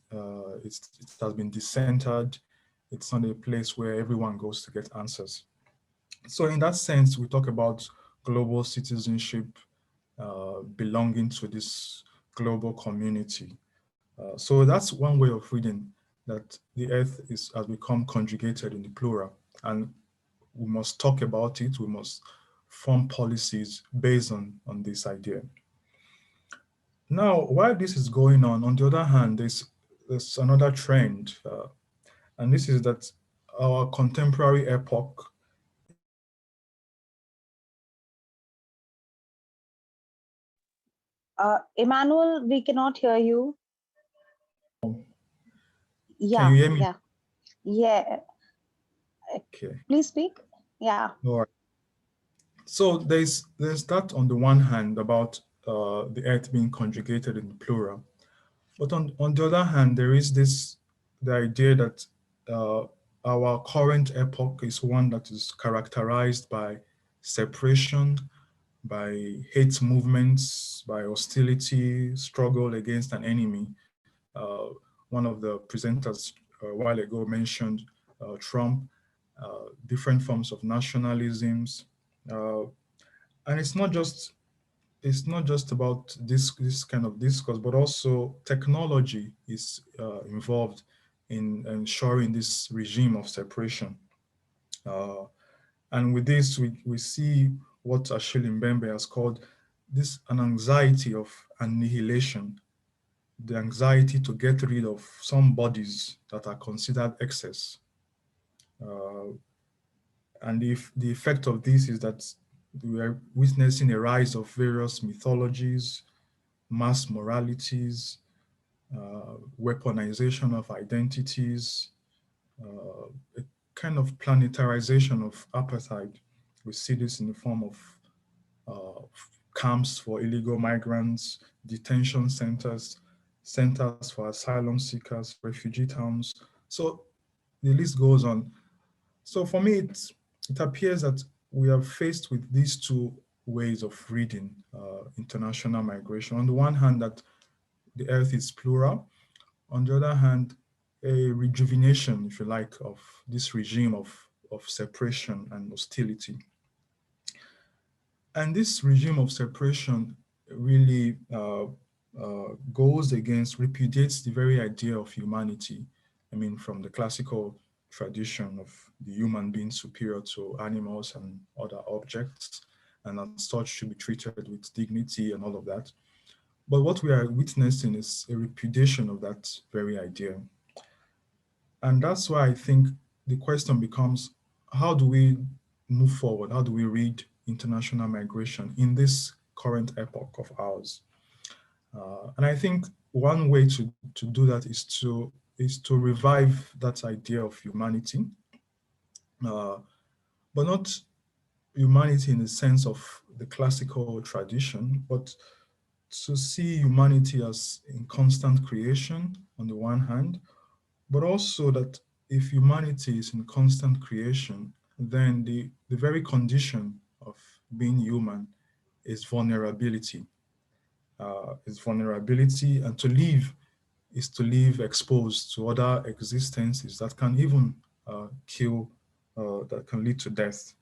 It has been decentered. It's not a place where everyone goes to get answers. So in that sense, we talk about global citizenship, belonging to this global community. So that's one way of reading that the earth has become conjugated in the plural, and we must talk about it. We must form policies based on this idea. Now, while this is going on the other hand, there's another trend, and this is that our contemporary epoch Emmanuel, we cannot hear you. Yeah, Can you hear me? yeah. Okay. Please speak. Yeah. All right. So there's that on the one hand about the earth being conjugated in the plural, but on the other hand, there is the idea that our current epoch is one that is characterized by separation, by hate movements, by hostility, struggle against an enemy. One of the presenters a while ago mentioned Trump, different forms of nationalisms, and it's not just about this kind of discourse, but also technology is involved in ensuring this regime of separation. And with this, we see what Achille Mbembe has called an anxiety of annihilation, the anxiety to get rid of some bodies that are considered excess. And if the effect of this is that we are witnessing a rise of various mythologies, mass moralities, weaponization of identities, a kind of planetarization of apartheid. We see this in the form of camps for illegal migrants, detention centers, centers for asylum seekers, refugee towns. So the list goes on. So for me, it appears that we are faced with these two ways of reading international migration. On the one hand, that the earth is plural. On the other hand, a rejuvenation, if you like, of this regime of separation and hostility. And this regime of separation really goes against, repudiates the very idea of humanity. I mean, from the classical tradition of the human being superior to animals and other objects, and as such should be treated with dignity and all of that. But what we are witnessing is a repudiation of that very idea. And that's why I think the question becomes, how do we move forward? How do we read international migration in this current epoch of ours? And I think one way to do that is to revive that idea of humanity, but not humanity in the sense of the classical tradition, but to see humanity as in constant creation on the one hand, but also that if humanity is in constant creation, then the very condition of being human is vulnerability. And to live is to live exposed to other existences that can even kill, that can lead to death.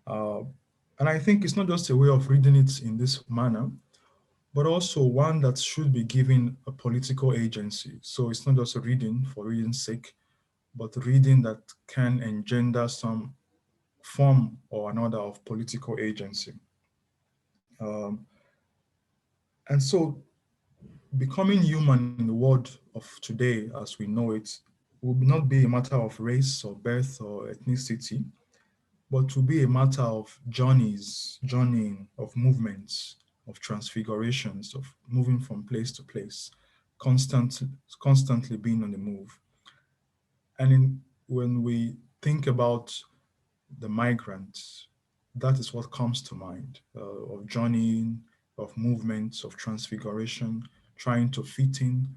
And I think it's not just a way of reading it in this manner, but also one that should be given a political agency. So it's not just a reading for reading's sake, but reading that can engender some form or another of political agency. And so becoming human in the world of today, as we know it, will not be a matter of race or birth or ethnicity, but will be a matter of journeying, of movements, of transfigurations, of moving from place to place, constantly being on the move. And when we think about the migrants, that is what comes to mind, of journeying, of movements, of transfiguration, trying to fit in.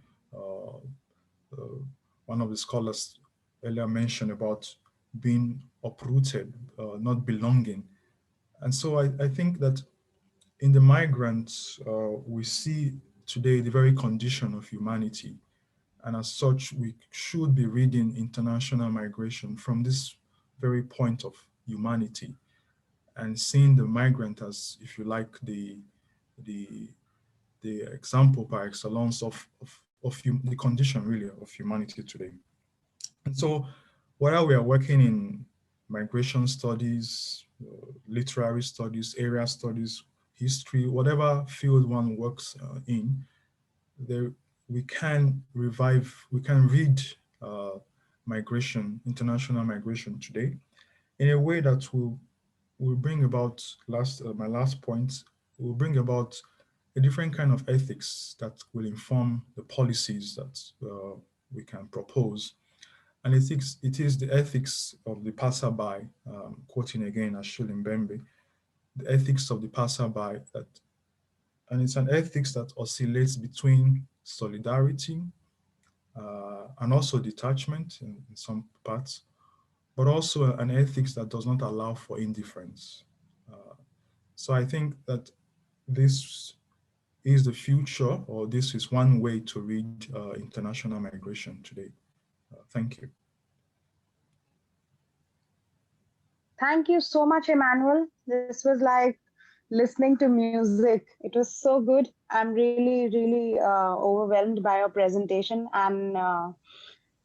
One of the scholars earlier mentioned about being uprooted, not belonging. And so I think that in the migrants, we see today the very condition of humanity. And as such, we should be reading international migration from this very point of humanity and seeing the migrant as, if you like, the example par excellence of the condition really of humanity today. And so while we are working in migration studies, literary studies, area studies, history, whatever field one works in, we can read migration, international migration today in a way that will bring about, my last point, will bring about a different kind of ethics that will inform the policies that we can propose. And it is the ethics of the passerby, quoting again Achille Mbembe, the ethics of the passerby, and it's an ethics that oscillates between solidarity and also detachment in some parts, but also an ethics that does not allow for indifference. So I think that this is the future, or this is one way to read international migration today. Thank you. Thank you so much, Emmanuel. This was like listening to music. It was so good. I'm really, really overwhelmed by your presentation. And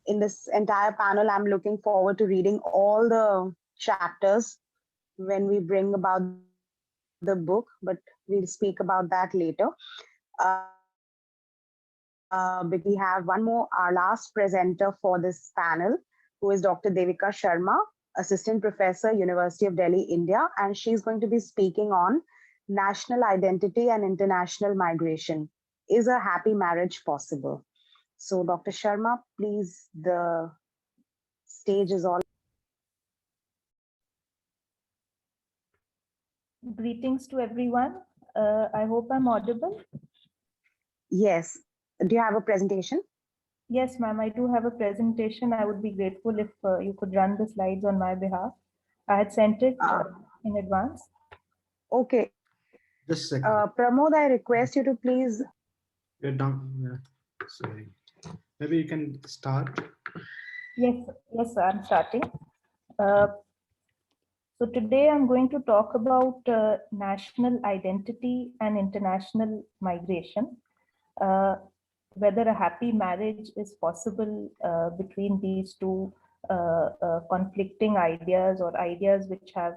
in this entire panel, I'm looking forward to reading all the chapters when we bring about the book, but we'll speak about that later. But we have one more, our last presenter for this panel, who is Dr. Devika Sharma, Assistant Professor, University of Delhi, India, and she's going to be speaking on national identity and international migration. Is a happy marriage possible? So Dr. Sharma, please, the stage is all. Greetings to everyone. I hope I'm audible. Yes. Do you have a presentation? Yes, ma'am, I do have a presentation. I would be grateful if you could run the slides on my behalf. I had sent it in advance. Okay. Just a second. Pramod, I request you to please. You're done. Yeah. Sorry. Maybe you can start. Yes, yes, I'm starting. So today I'm going to talk about national identity and international migration, whether a happy marriage is possible between these two conflicting ideas or ideas which have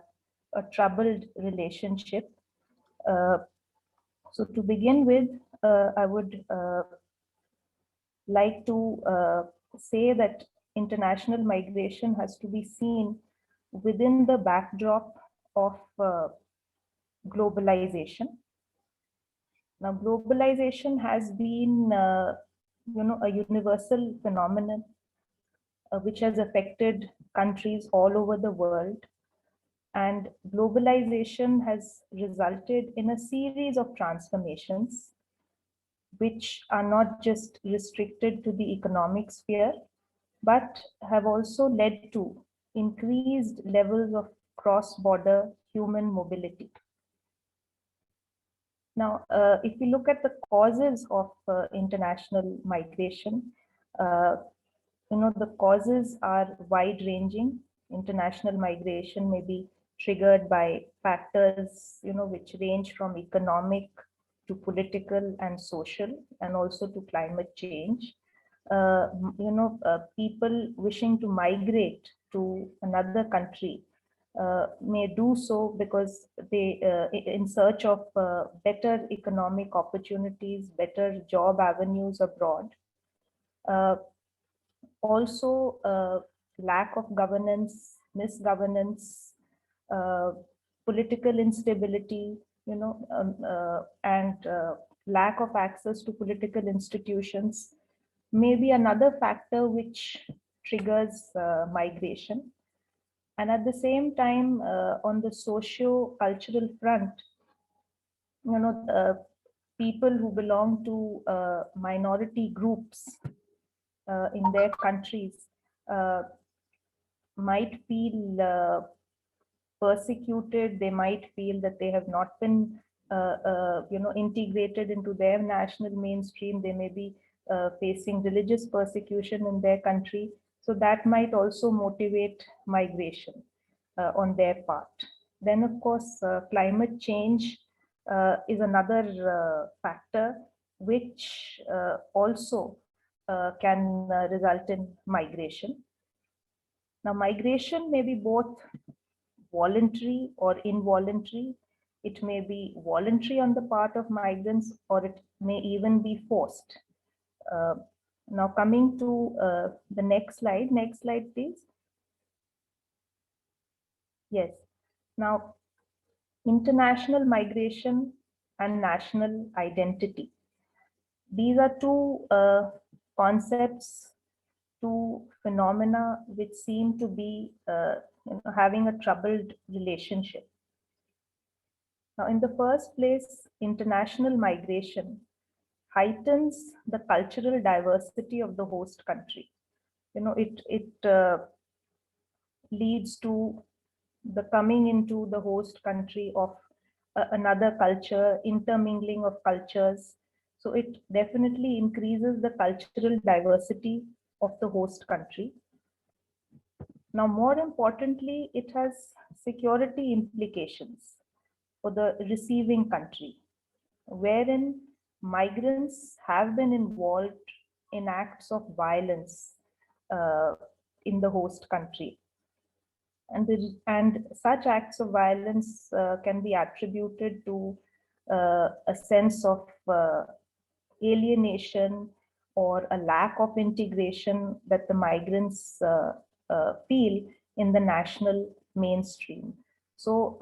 a troubled relationship. So to begin with, I would like to say that international migration has to be seen within the backdrop of globalization. Now, globalization has been, a universal phenomenon which has affected countries all over the world. And globalization has resulted in a series of transformations which are not just restricted to the economic sphere, but have also led to increased levels of cross-border human mobility. Now, if we look at the causes of international migration, the causes are wide-ranging. International migration may be triggered by factors, which range from economic to political and social, and also to climate change. People wishing to migrate to another country may do so because they, in search of better economic opportunities, better job avenues abroad. Also, lack of governance, misgovernance, political instability, and lack of access to political institutions may be another factor which triggers migration. And at the same time, on the socio-cultural front, people who belong to minority groups in their countries might feel persecuted. They might feel that they have not been, integrated into their national mainstream. They may be facing religious persecution in their country. So that might also motivate migration on their part. Then, of course, climate change is another factor which also can result in migration. Now, migration may be both voluntary or involuntary. It may be voluntary on the part of migrants, or it may even be forced. Now, coming to the next slide. Next slide, please. Yes. Now, international migration and national identity. These are two concepts, two phenomena which seem to be having a troubled relationship. Now, in the first place, international migration heightens the cultural diversity of the host country. It leads to the coming into the host country of another culture, intermingling of cultures. So it definitely increases the cultural diversity of the host country. Now, more importantly, it has security implications for the receiving country, wherein migrants have been involved in acts of violence in the host country. And such acts of violence can be attributed to a sense of alienation or a lack of integration that the migrants feel in the national mainstream. So,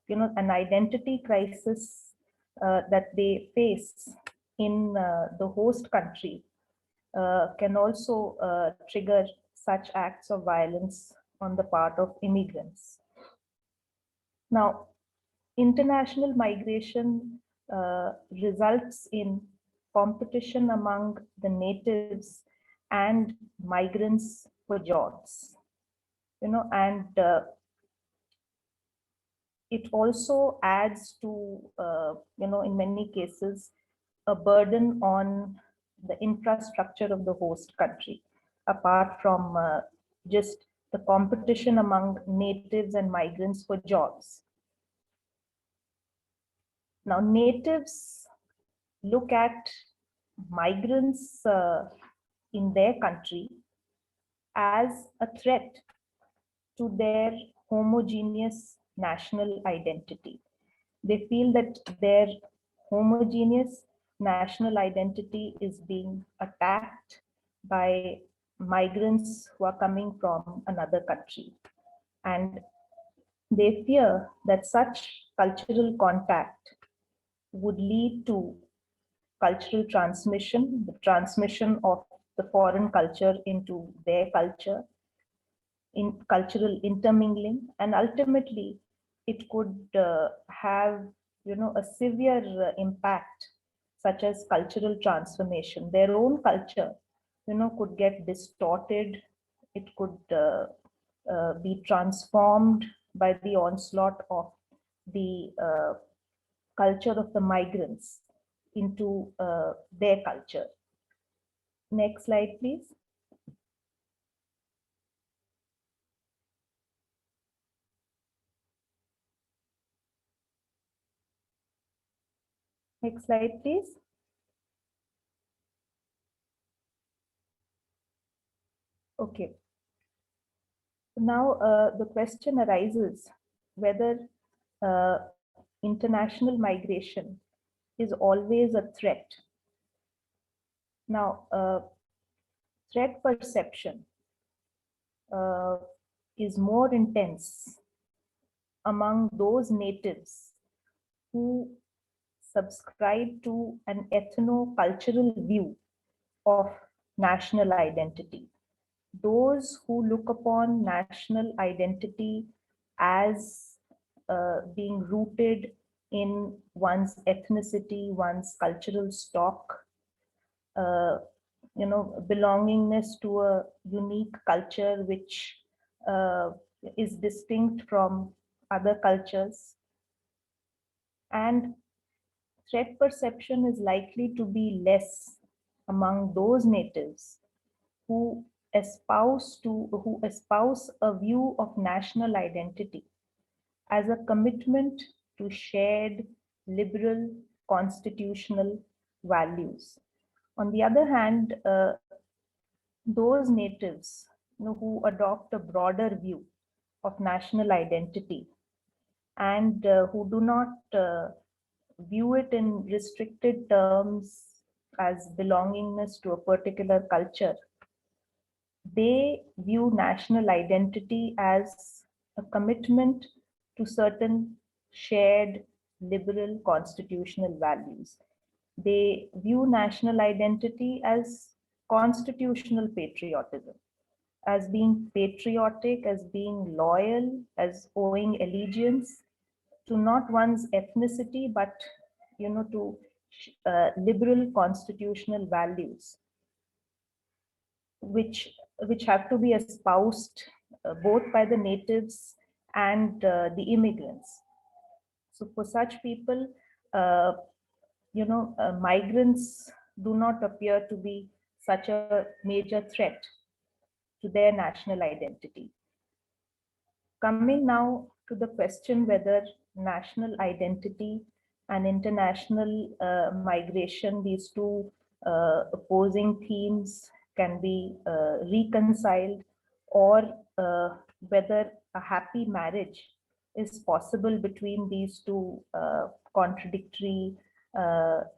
an identity crisis that they face in the host country can also trigger such acts of violence on the part of immigrants. Now, international migration results in competition among the natives and migrants for jobs, and it also adds to, in many cases, a burden on the infrastructure of the host country, apart from just the competition among natives and migrants for jobs. Now, natives look at migrants in their country as a threat to their homogeneous national identity. They feel that their homogeneous national identity is being attacked by migrants who are coming from another country. And they fear that such cultural contact would lead to cultural transmission, the transmission of the foreign culture into their culture, in cultural intermingling, and ultimately it could have a severe impact, such as cultural transformation. Their own culture could get distorted, it could be transformed by the onslaught of the culture of the migrants into their culture. Next slide, please. Next slide, please. Okay. Now, the question arises whether international migration is always a threat. Now, threat perception is more intense among those natives who subscribe to an ethno-cultural view of national identity. Those who look upon national identity as being rooted in one's ethnicity, one's cultural stock, belongingness to a unique culture which is distinct from other cultures. And threat perception is likely to be less among those natives who espouse a view of national identity as a commitment to shared liberal constitutional values. On the other hand, those natives who adopt a broader view of national identity and who do not view it in restricted terms as belongingness to a particular culture, they view national identity as a commitment to certain shared liberal constitutional values. They view national identity as constitutional patriotism, as being patriotic, as being loyal, as owing allegiance to not one's ethnicity, but to liberal constitutional values, which have to be espoused both by the natives and the immigrants. So for such people, migrants do not appear to be such a major threat to their national identity. Coming now to the question whether national identity and international migration, these two opposing themes, can be reconciled, or whether a happy marriage is possible between these two contradictory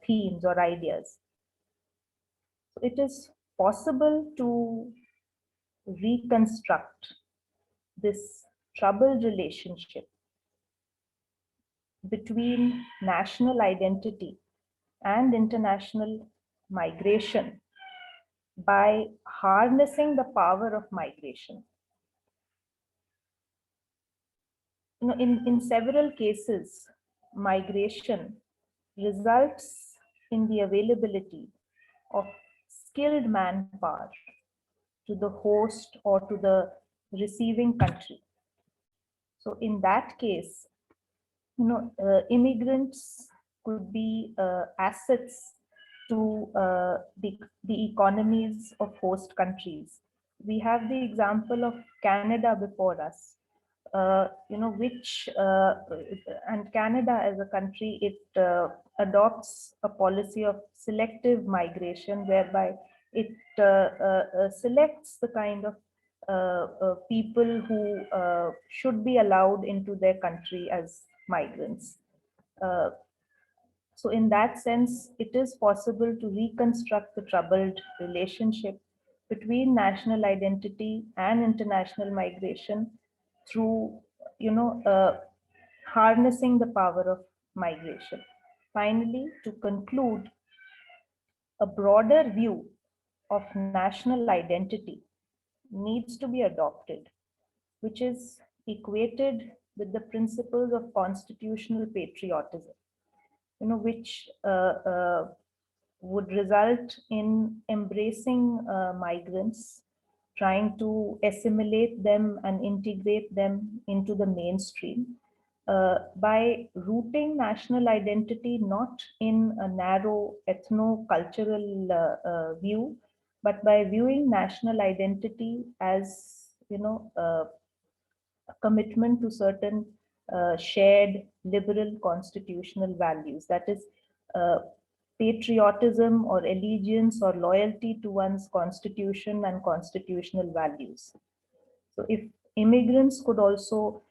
themes or ideas. It is possible to reconstruct this troubled relationship between national identity and international migration by harnessing the power of migration. In several cases, migration results in the availability of skilled manpower to the host or to the receiving country. So in that case, immigrants could be assets to the economies of host countries we have the example of Canada before us, and Canada as a country, it adopts a policy of selective migration, whereby it selects the kind of people who should be allowed into their country as migrants. So in that sense, it is possible to reconstruct the troubled relationship between national identity and international migration through, harnessing the power of migration. Finally, to conclude, a broader view of national identity needs to be adopted, which is equated with the principles of constitutional patriotism, which would result in embracing migrants, trying to assimilate them and integrate them into the mainstream by rooting national identity not in a narrow ethno-cultural view, but by viewing national identity as, a commitment to certain shared liberal constitutional values. That is, patriotism or allegiance or loyalty to one's constitution and constitutional values. So if immigrants could also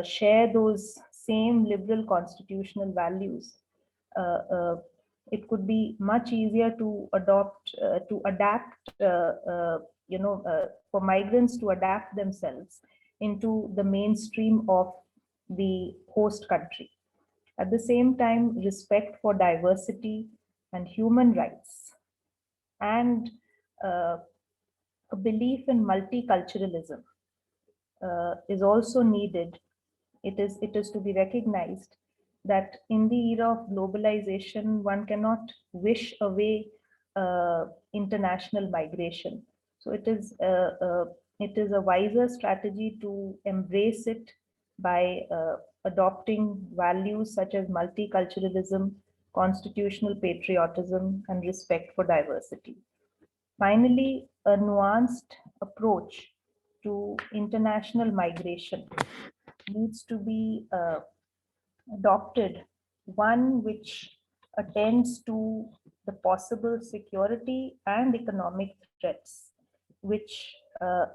share those same liberal constitutional values, it could be much easier to adapt, for migrants to adapt themselves into the mainstream of the host country. At the same time, respect for diversity and human rights and a belief in multiculturalism is also needed. It is to be recognized that in the era of globalization, one cannot wish away international migration. So it is a wiser strategy to embrace it by adopting values such as multiculturalism, constitutional patriotism, and respect for diversity. Finally, a nuanced approach to international migration needs to be adopted, one which attends to the possible security and economic threats which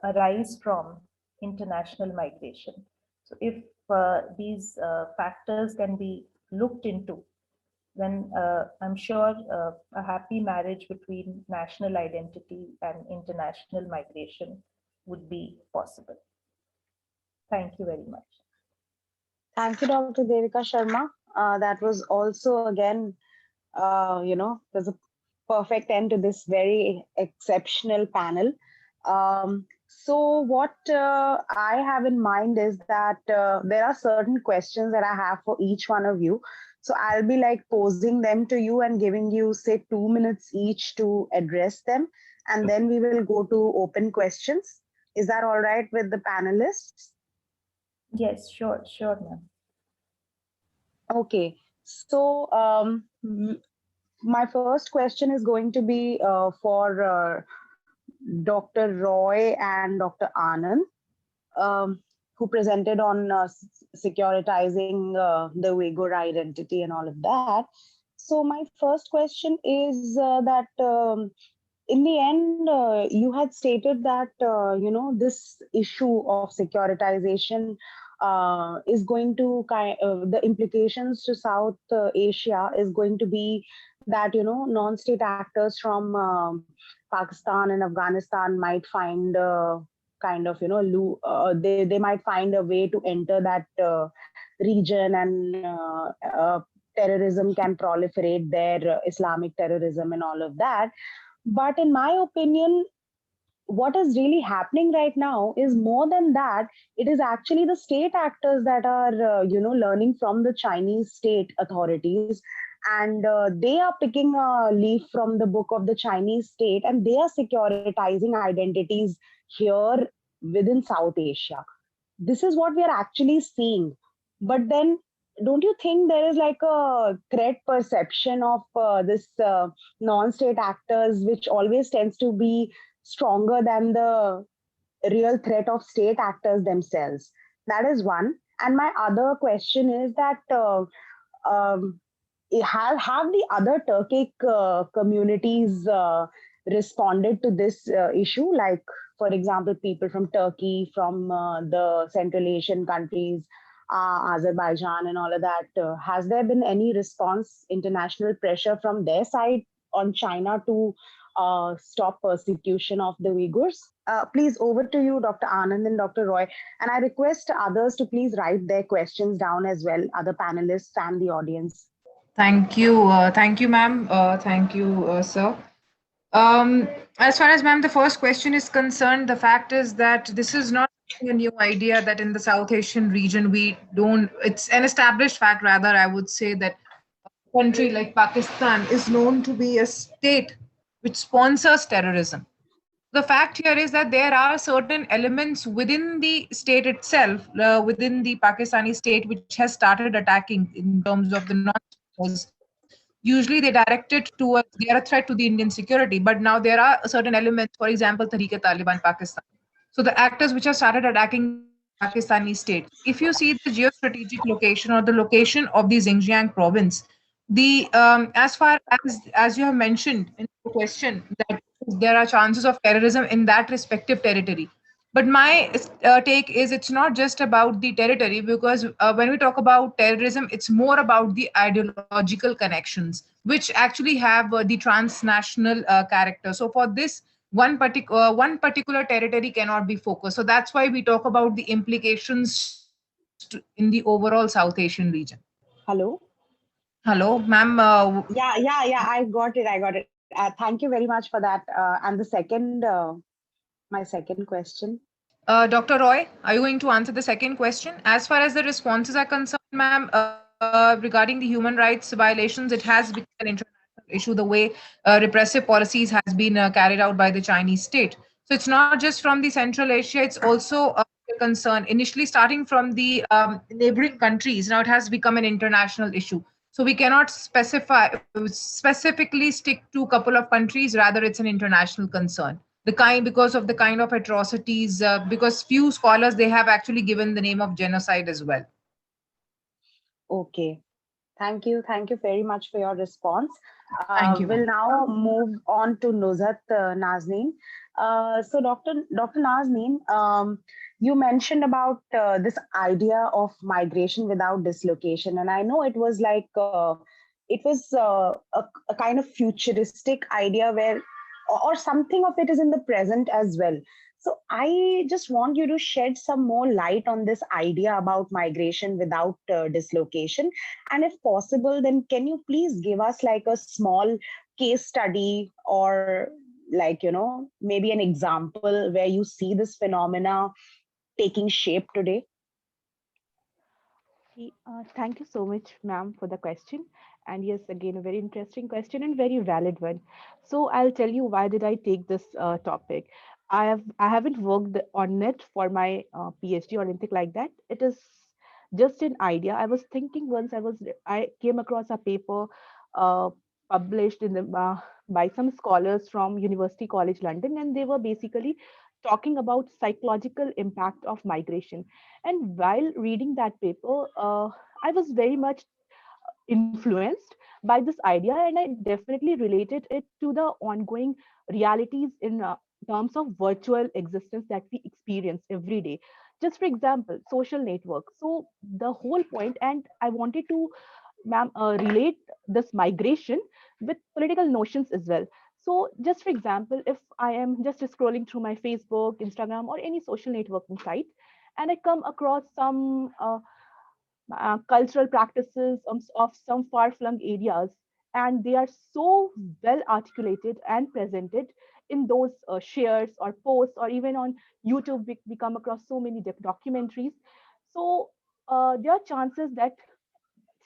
arise from international migration. So if these factors can be looked into, then I'm sure a happy marriage between national identity and international migration would be possible. Thank you very much. Thank you, Dr. Devika Sharma. That was also, again, there's a perfect end to this very exceptional panel. So what I have in mind is that there are certain questions that I have for each one of you. So I'll be like posing them to you and giving you, say, 2 minutes each to address them. And then we will go to open questions. Is that all right with the panelists? Yes, sure, ma'am. Okay, so my first question is going to be for Dr. Roy and Dr. Anand, who presented on securitizing the Uyghur identity and all of that. So my first question is that in the end, you had stated that, this issue of securitization is going to the implications to South Asia is going to be that, non-state actors from Pakistan and Afghanistan might find they might find a way to enter that region, and terrorism can proliferate there, Islamic terrorism and all of that. But in my opinion, what is really happening right now is more than that. It is actually the state actors that are, learning from the Chinese state authorities, and they are picking a leaf from the book of the Chinese state, and they are securitizing identities here within South Asia. This is what we are actually seeing. But then, don't you think there is like a correct perception of this non-state actors, which always tends to be stronger than the real threat of state actors themselves? That is one. And my other question is that um, have the other Turkic communities responded to this issue? Like, for example, people from Turkey, from the Central Asian countries, Azerbaijan, and all of that. Has there been any response, international pressure from their side on China to stop persecution of the Uyghurs? Please, over to you, Dr. Anand and Dr. Roy. And I request others to please write their questions down as well, other panelists and the audience. Thank you, ma'am. Thank you, sir. As far as ma'am, the first question is concerned, the fact is that this is not a new idea that in the South Asian region we don't. It's an established fact, rather, I would say that a country like Pakistan is known to be a state which sponsors terrorism. The fact here is that there are certain elements within the state itself, within the Pakistani state, which has started attacking in terms of the non. Usually they direct it towards, they are a threat to the Indian security, but now there are certain elements, for example, Tehreek-e-Taliban Pakistan. So the actors which have started attacking Pakistani state. If you see the geostrategic location or the location of the Xinjiang province, the as far as you have mentioned in the question that there are chances of terrorism in that respective territory. But my take is it's not just about the territory, because when we talk about terrorism, it's more about the ideological connections, which actually have the transnational character. So for this, one particular territory cannot be focused. So that's why we talk about the implications in the overall South Asian region. Hello? Hello, ma'am. Yeah, I got it. Thank you very much for that. And the second, my second question. Dr. Roy, are you going to answer the second question? As far as the responses are concerned, ma'am, regarding the human rights violations, it has become an international issue, the way repressive policies has been carried out by the Chinese state. So it's not just from the Central Asia, it's also a concern. Initially starting from the neighboring countries, now it has become an international issue. So we cannot specifically stick to a couple of countries, rather it's an international concern. Because of the kind of atrocities, because few scholars, they have actually given the name of genocide as well. Okay. Thank you very much for your response. Thank you. We'll now move on to Nuzhat Nazneen. So Dr. Nazneen, you mentioned about this idea of migration without dislocation. And I know it was like, it was a kind of futuristic idea where, or something of it is in the present as well. So I just want you to shed some more light on this idea about migration without dislocation. And if possible, then can you please give us like a small case study, or like, maybe an example where you see this phenomena taking shape today? Thank you so much, ma'am, for the question. And yes, again, a very interesting question and very valid one. So I'll tell you why did I take this topic. I haven't worked on it for my PhD or anything like that. It is just an idea. I was thinking once I came across a paper published in the by some scholars from University College London, and they were basically talking about psychological impact of migration. And while reading that paper, I was very much influenced by this idea, and I definitely related it to the ongoing realities in terms of virtual existence that we experience every day. Just for example, social networks. So the whole point, and I wanted to, ma'am, relate this migration with political notions as well. So just for example, if I am just scrolling through my Facebook, Instagram, or any social networking site, and I come across some cultural practices of some far-flung areas, and they are so well articulated and presented in those shares or posts, or even on YouTube, we come across so many documentaries. So there are chances that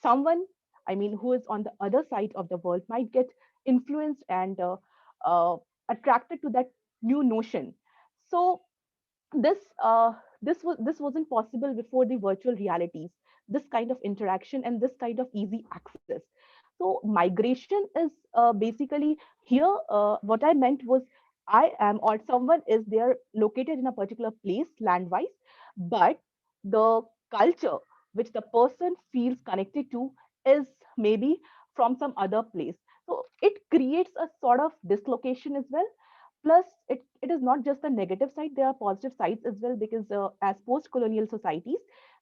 someone, I mean, who is on the other side of the world might get influenced and attracted to that new notion. So this this wasn't possible before the virtual realities, this kind of interaction and this kind of easy access. So migration is basically here, what I meant was, I am or someone is there located in a particular place land-wise, but the culture which the person feels connected to is maybe from some other place. So it creates a sort of dislocation as well. Plus, it is not just the negative side, there are positive sides as well, because as post-colonial societies,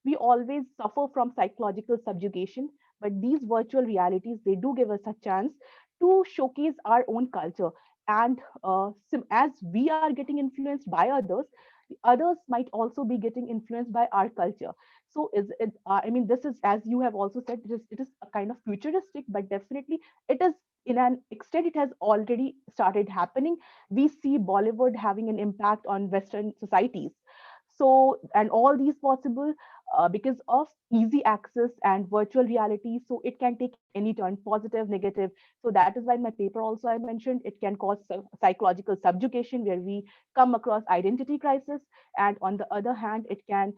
we always suffer from psychological subjugation. But these virtual realities, they do give us a chance to showcase our own culture. And as we are getting influenced by others, the others might also be getting influenced by our culture. So is it, I mean, this is, as you have also said, it is a kind of futuristic, but definitely it is, in an extent, it has already started happening. We see Bollywood having an impact on Western societies. So, and all these possible because of easy access and virtual reality. So it can take any turn, positive, negative. So that is why in my paper also I mentioned it can cause psychological subjugation, where we come across identity crisis. And on the other hand, it can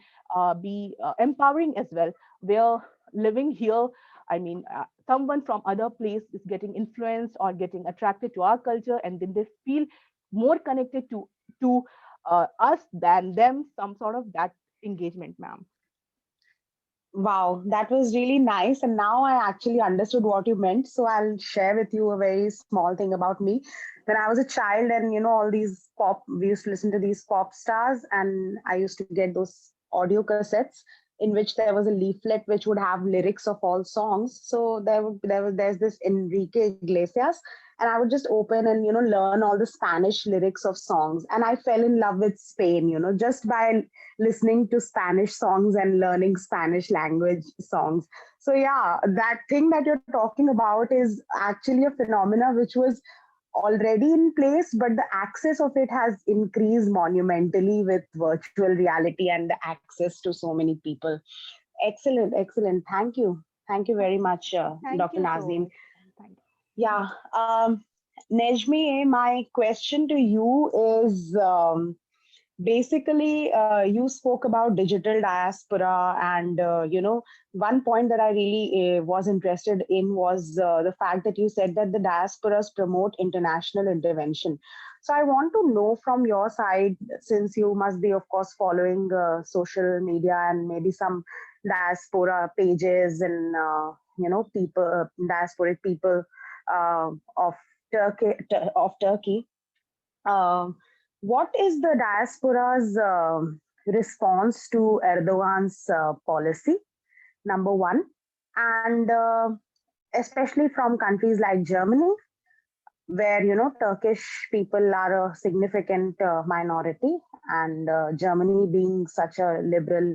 be empowering as well, where living here, I mean, someone from other place is getting influenced or getting attracted to our culture, and then they feel more connected to us than them, some sort of that engagement, ma'am. Wow, that was really nice. And now I actually understood what you meant. So I'll share with you a very small thing about me. When I was a child, and all these we used to listen to these pop stars, and I used to get those audio cassettes in which there was a leaflet which would have lyrics of all songs. So there's this Enrique Iglesias, and I would just open and learn all the Spanish lyrics of songs. And I fell in love with Spain, just by listening to Spanish songs and learning Spanish language songs. So yeah, that thing that you're talking about is actually a phenomena which was already in place, but the access of it has increased monumentally with virtual reality and the access to so many people. Excellent, excellent. Thank you. Thank you very much, Thank Dr. you so Nazim. much. Thank you. Yeah. Nejmi, my question to you is basically, you spoke about digital diaspora, and one point that I really was interested in was the fact that you said that the diasporas promote international intervention. So I want to know from your side, since you must be, of course, following social media and maybe some diaspora pages and people, diasporic people of Turkey. What is the diaspora's response to Erdogan's policy? Number one, and especially from countries like Germany, where Turkish people are a significant minority, and Germany being such a liberal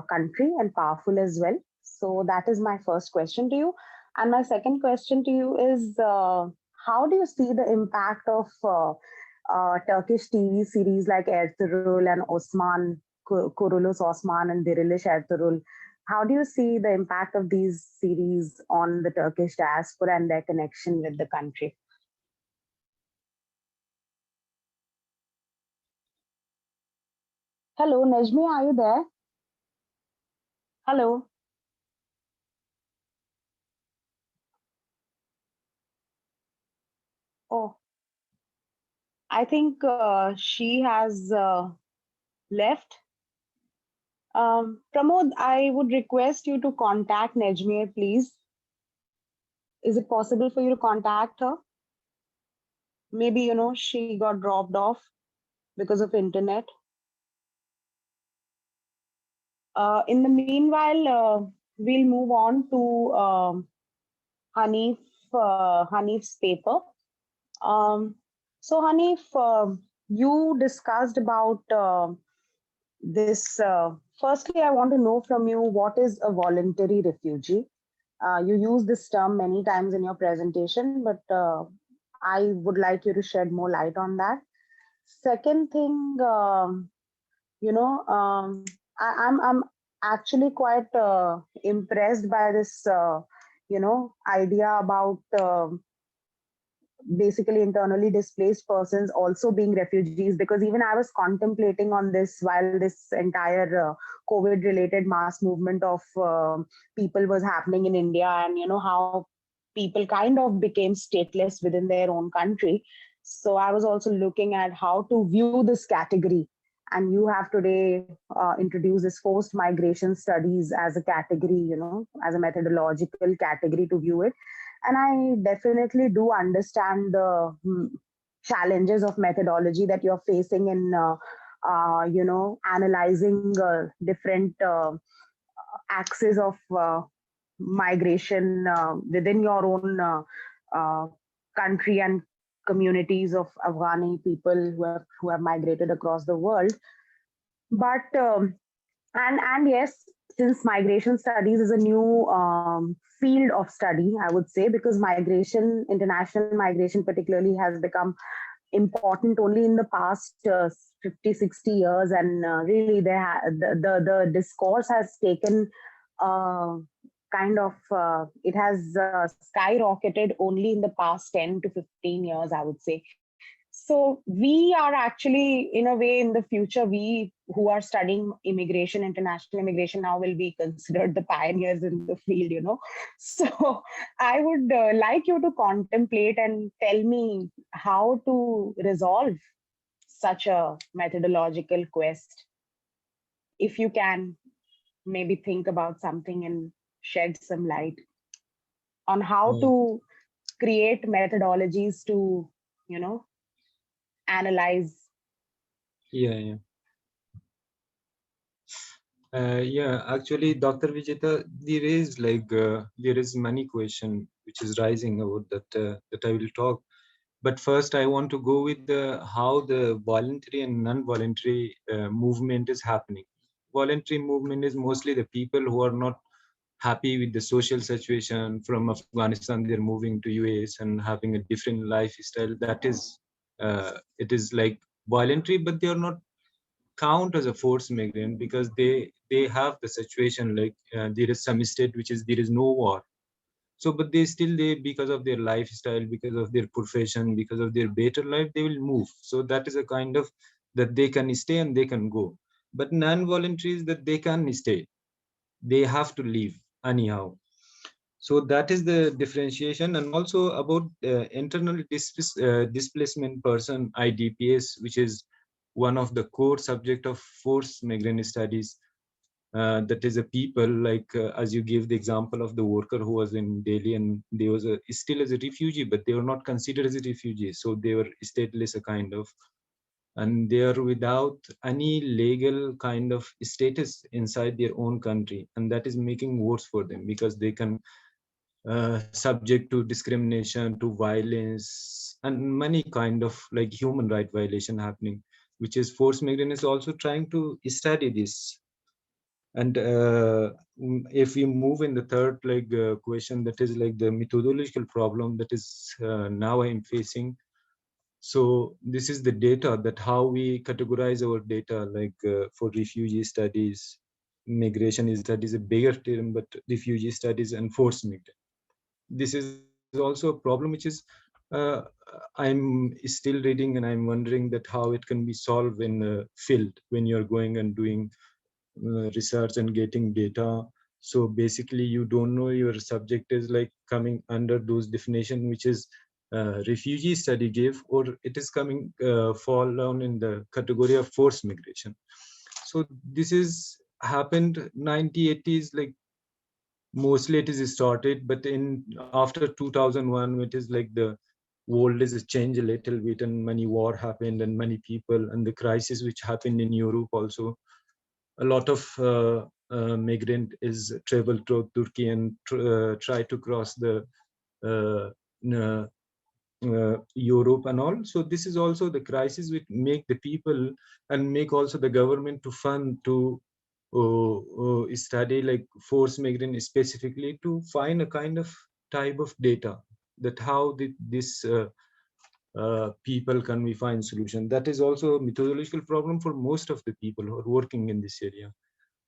country and powerful as well. So that is my first question to you. And my second question to you is, how do you see the impact of Turkish TV series like Ertugrul and Osman, Kuruluş Osman and Diriliş Ertugrul? How do you see the impact of these series on the Turkish diaspora and their connection with the country? Hello, Nejmi, are you there? Hello. Oh, I think she has left. Pramod, I would request you to contact Nejmi, please. Is it possible for you to contact her? Maybe, she got dropped off because of internet. In the meanwhile, we'll move on to Hanif's paper. So Hanif, you discussed about this. Firstly, I want to know from you, what is a voluntary refugee? You use this term many times in your presentation, but I would like you to shed more light on that. Second thing, I'm actually quite impressed by this, idea about basically internally displaced persons also being refugees, because even I was contemplating on this while this entire COVID related mass movement of people was happening in India, and how people kind of became stateless within their own country. So I was also looking at how to view this category. And you have today introduced this forced migration studies as a category, as a methodological category to view it. And I definitely do understand the challenges of methodology that you're facing in, analyzing different axes of migration within your own country and communities of Afghani people who have migrated across the world. But and yes, since migration studies is a new field of study, I would say, because migration, international migration particularly, has become important only in the past 50, 60 years, and really the discourse has taken it has skyrocketed only in the past 10 to 15 years, I would say. So we are actually, in a way, in the future, we who are studying immigration, international immigration, now will be considered the pioneers in the field. So I would like you to contemplate and tell me how to resolve such a methodological quest. If you can maybe think about something and shed some light on how to create methodologies to, analyze. Yeah. Actually, Dr. Vijeta, there is many question which is rising about that I will talk. But first, I want to go with how the voluntary and non-voluntary movement is happening. Voluntary movement is mostly the people who are not happy with the social situation from Afghanistan. They're moving to US and having a different lifestyle. That is, it is like voluntary, but they are not count as a forced migrant because they have the situation like there is some state which is there is no war. So but they because of their lifestyle, because of their profession, because of their better life, they will move. So that is a kind of that they can stay and they can go. But non-voluntary is that they can stay, they have to leave anyhow. So that is the differentiation. And also about internal displacement person, IDPs, which is one of the core subject of forced migrant studies. That is a people like as you give the example of the worker who was in Delhi and they was still as a refugee, but they were not considered as a refugee, so they were stateless a kind of, and they are without any legal kind of status inside their own country, and that is making worse for them because they can subject to discrimination, to violence, and many kind of like human right violation happening, which is forced migrant is also trying to study this. And if we move in the third question, that is like the methodological problem that is now I'm facing. So this is the data, that how we categorize our data, like for refugee studies, migration studies, a bigger term, but refugee studies and forced migrant. This is also a problem which is I'm still reading, and I'm wondering that how it can be solved in the field when you're going and doing research and getting data. So basically you don't know your subject is like coming under those definition which is refugee study gave, or it is coming fall down in the category of forced migration. So this is happened 1980s, like mostly it is started, but in after 2001 it is like the world is changed a little bit, and many war happened and many people, and the crisis which happened in Europe also. A lot of migrant is travel to Turkey and try to cross the Europe and all. So this is also the crisis which make the people and make also the government to fund to study like forced migrant specifically, to find a kind of type of data that how this people can we find solution. That is also a methodological problem for most of the people who are working in this area.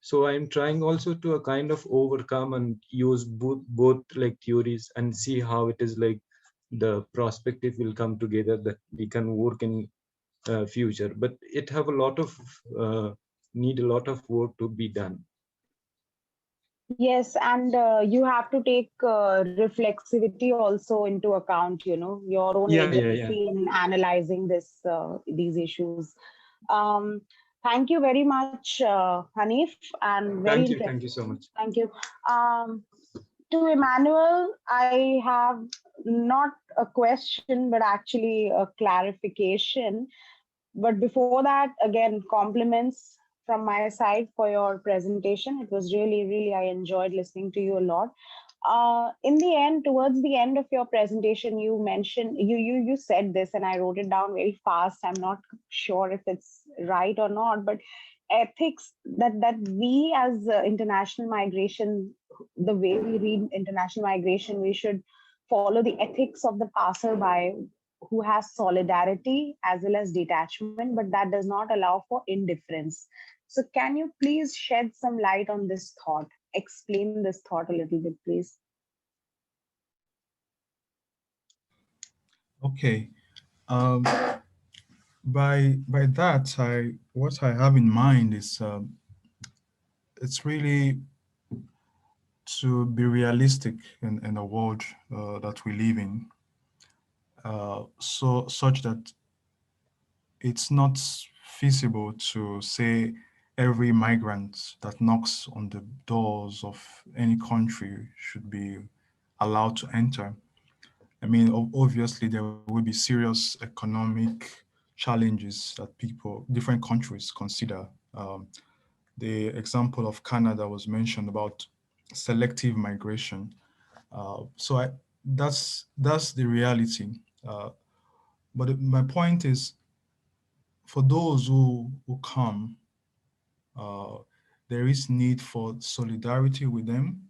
So I'm trying also to a kind of overcome and use both like theories and see how it is like the perspective will come together that we can work in future, but it have a lot of need a lot of work to be done. Yes, and you have to take reflexivity also into account, your own Yeah, yeah, yeah. agency in analyzing these issues. Um, Thank you very much, Hanif, and very Thank you. interesting. Thank you so much. Thank you. To Emmanuel, I have not a question, but actually a clarification. But before that, again, compliments from my side for your presentation. It was really, I enjoyed listening to you a lot. In the end, towards the end of your presentation, you mentioned you said this, and I wrote it down very fast. I'm not sure if it's right or not, but ethics that we as international migration, the way we read international migration, we should follow the ethics of the passerby who has solidarity as well as detachment, but that does not allow for indifference. So, can you please shed some light on this thought? Explain this thought a little bit, please. Okay. By that, what I have in mind is it's really to be realistic in the world that we live in, so such that it's not feasible to say every migrant that knocks on the doors of any country should be allowed to enter. I mean, obviously, there will be serious economic challenges that different countries consider. The example of Canada was mentioned about selective migration. That's the reality. But my point is, for those who come, uh, there is need for solidarity with them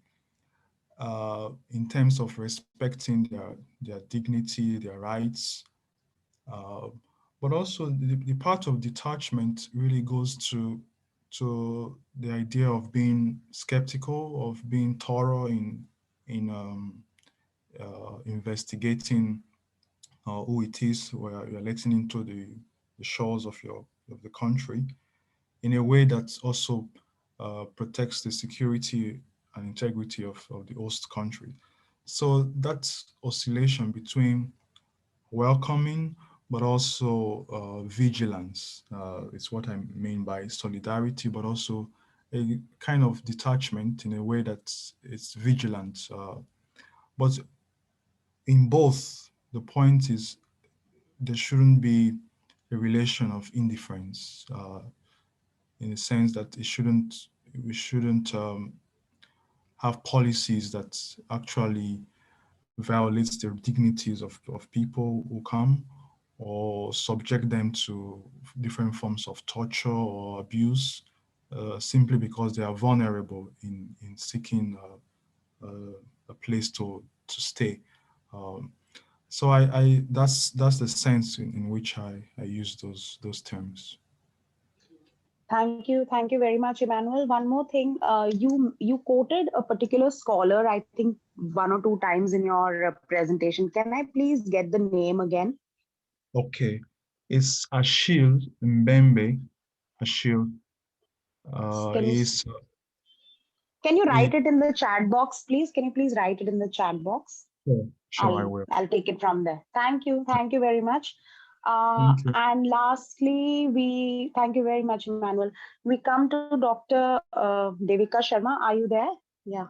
in terms of respecting their dignity, their rights. Uh, but also the part of detachment really goes to the idea of being skeptical, of being thorough in investigating who it is where you're letting into the shores of the country in a way that also protects the security and integrity of the host country. So that oscillation between welcoming but also vigilance is what I mean by solidarity, but also a kind of detachment in a way that it's vigilant. But in both, the point is there shouldn't be a relation of indifference in the sense that we shouldn't have policies that actually violates the dignities of people who come or subject them to different forms of torture or abuse simply because they are vulnerable in seeking a place to stay. Um, so that's the sense in which I use those terms. Thank you very much, Emmanuel. One more thing, you quoted a particular scholar, I think one or two times in your presentation. Can I please get the name again? Okay, it's Achille Mbembe. Achille Can you is can you it, write it in the chat box, please? Can you please write it in the chat box? sure I will. I'll take it from there. Thank you very much. Thank you. And lastly, we thank you very much, Emmanuel. We come to Dr. Devika Sharma. Are you there? Yeah.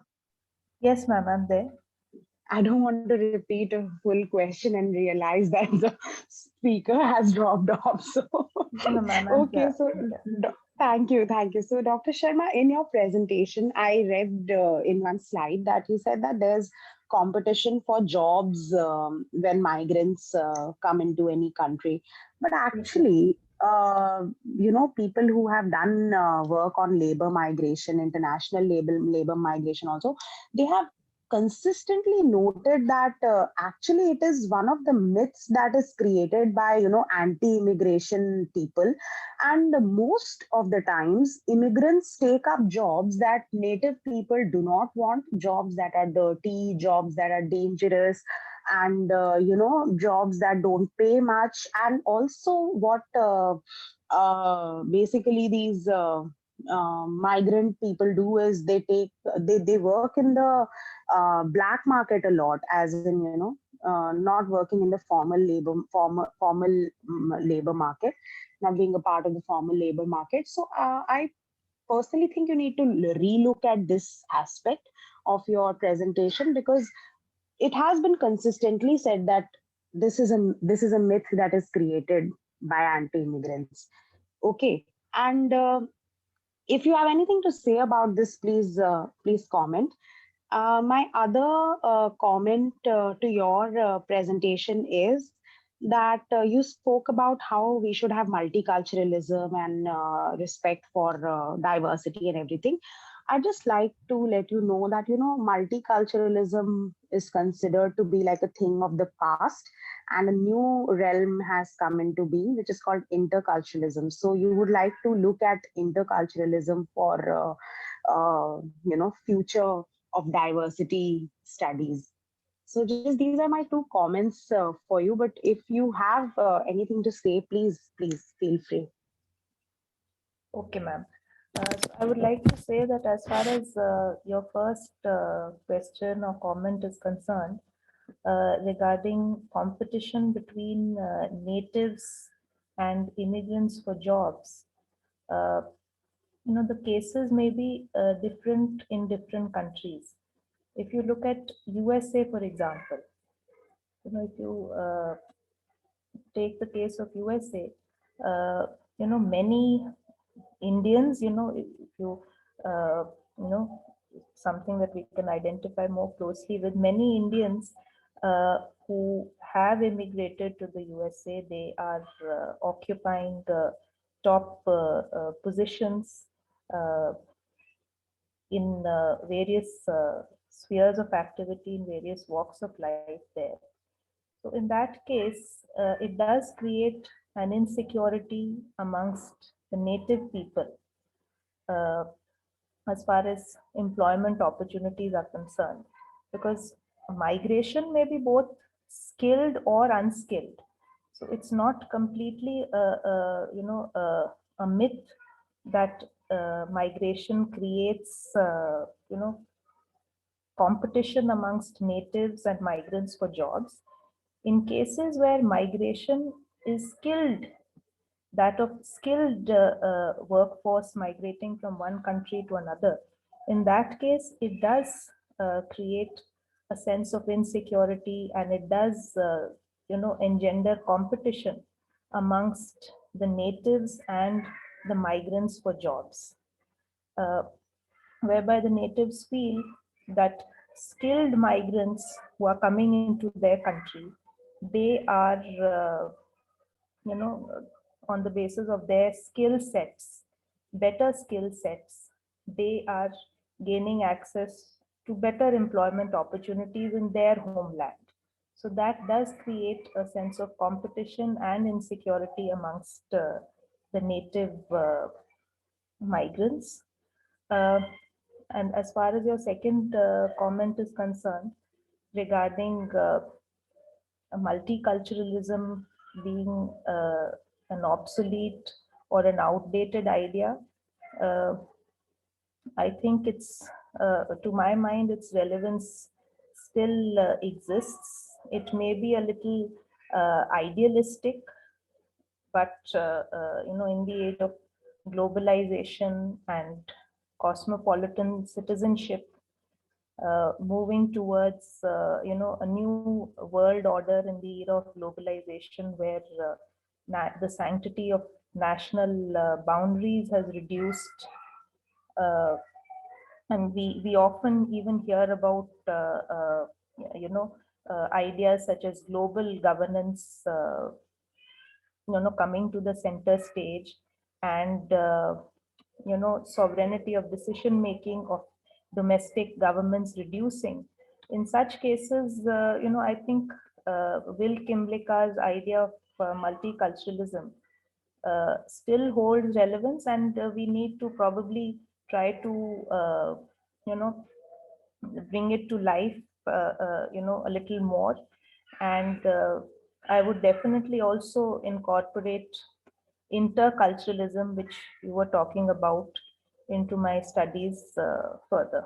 Yes, ma'am, I'm there. I don't want to repeat a full question and realize that the speaker has dropped off. So, No, ma'am, I'm okay. here. So, thank you. So, Dr. Sharma, in your presentation, I read in one slide that you said that there's competition for jobs when migrants come into any country. But actually, people who have done work on labor migration, international labor migration also, they have consistently noted that actually it is one of the myths that is created by anti-immigration people, and most of the times immigrants take up jobs that native people do not want, jobs that are dirty, jobs that are dangerous, and jobs that don't pay much, and also what basically these migrant people do is they work in the black market a lot, as in, not working in the formal labor market, not being a part of the formal labor market. So I personally think you need to relook at this aspect of your presentation, because it has been consistently said that this is a myth that is created by anti-immigrants. Okay, and if you have anything to say about this, please comment. My other comment to your presentation is that you spoke about how we should have multiculturalism and respect for diversity and everything. I'd just like to let you know that, multiculturalism is considered to be like a thing of the past, and a new realm has come into being, which is called interculturalism. So you would like to look at interculturalism for, future of diversity studies. So just these are my two comments for you. But if you have anything to say, please feel free. Okay, ma'am. So I would like to say that as far as your first question or comment is concerned, regarding competition between natives and immigrants for jobs, the cases may be different in different countries. If you look at USA, for example, if you take the case of USA, many Indians, if you, something that we can identify more closely with, many Indians who have immigrated to the USA, they are occupying top positions in various spheres of activity in various walks of life there. So in that case, it does create an insecurity amongst the native people as far as employment opportunities are concerned, because migration may be both skilled or unskilled. So it's not completely a myth that migration creates competition amongst natives and migrants for jobs. In cases where migration is skilled, that of skilled workforce migrating from one country to another, in that case, it does create a sense of insecurity, and it does, engender competition amongst the natives and the migrants for jobs, whereby the natives feel that skilled migrants who are coming into their country, they are, on the basis of their skill sets, better skill sets, they are gaining access to better employment opportunities in their homeland. So that does create a sense of competition and insecurity amongst the native migrants. And as far as your second comment is concerned, regarding multiculturalism being an obsolete or an outdated idea, I think it's, to my mind, its relevance still exists. It may be a little idealistic, but in the age of globalization and cosmopolitan citizenship, moving towards a new world order in the era of globalization, where the sanctity of national boundaries has reduced, and we often even hear about ideas such as global governance coming to the center stage, and sovereignty of decision making of domestic governments reducing. In such cases, I think Will Kimlicka's idea of multiculturalism still holds relevance, and we need to probably try to bring it to life a little more. And I would definitely also incorporate interculturalism, which you were talking about, into my studies further.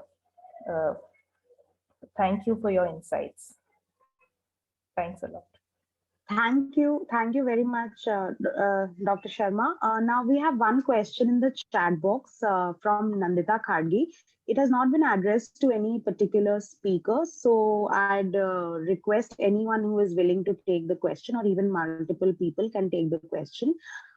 Thank you for your insights. Thanks a lot. Thank you. Thank you very much, Dr. Sharma. Now we have one question in the chat box from Nandita Khadgi. It has not been addressed to any particular speaker, so I'd request anyone who is willing to take the question, or even multiple people can take the question.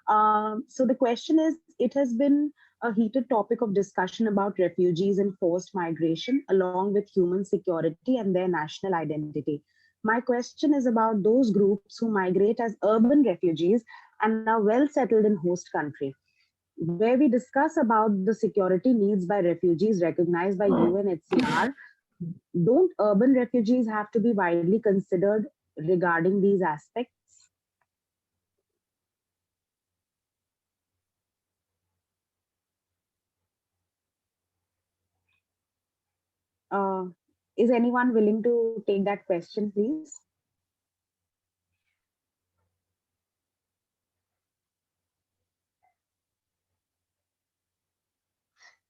So the question is, it has been a heated topic of discussion about refugees and forced migration, along with human security and their national identity. My question is about those groups who migrate as urban refugees and are well settled in host country, where we discuss about the security needs by refugees recognized by UNHCR. Don't urban refugees have to be widely considered regarding these aspects? Is anyone willing to take that question, please?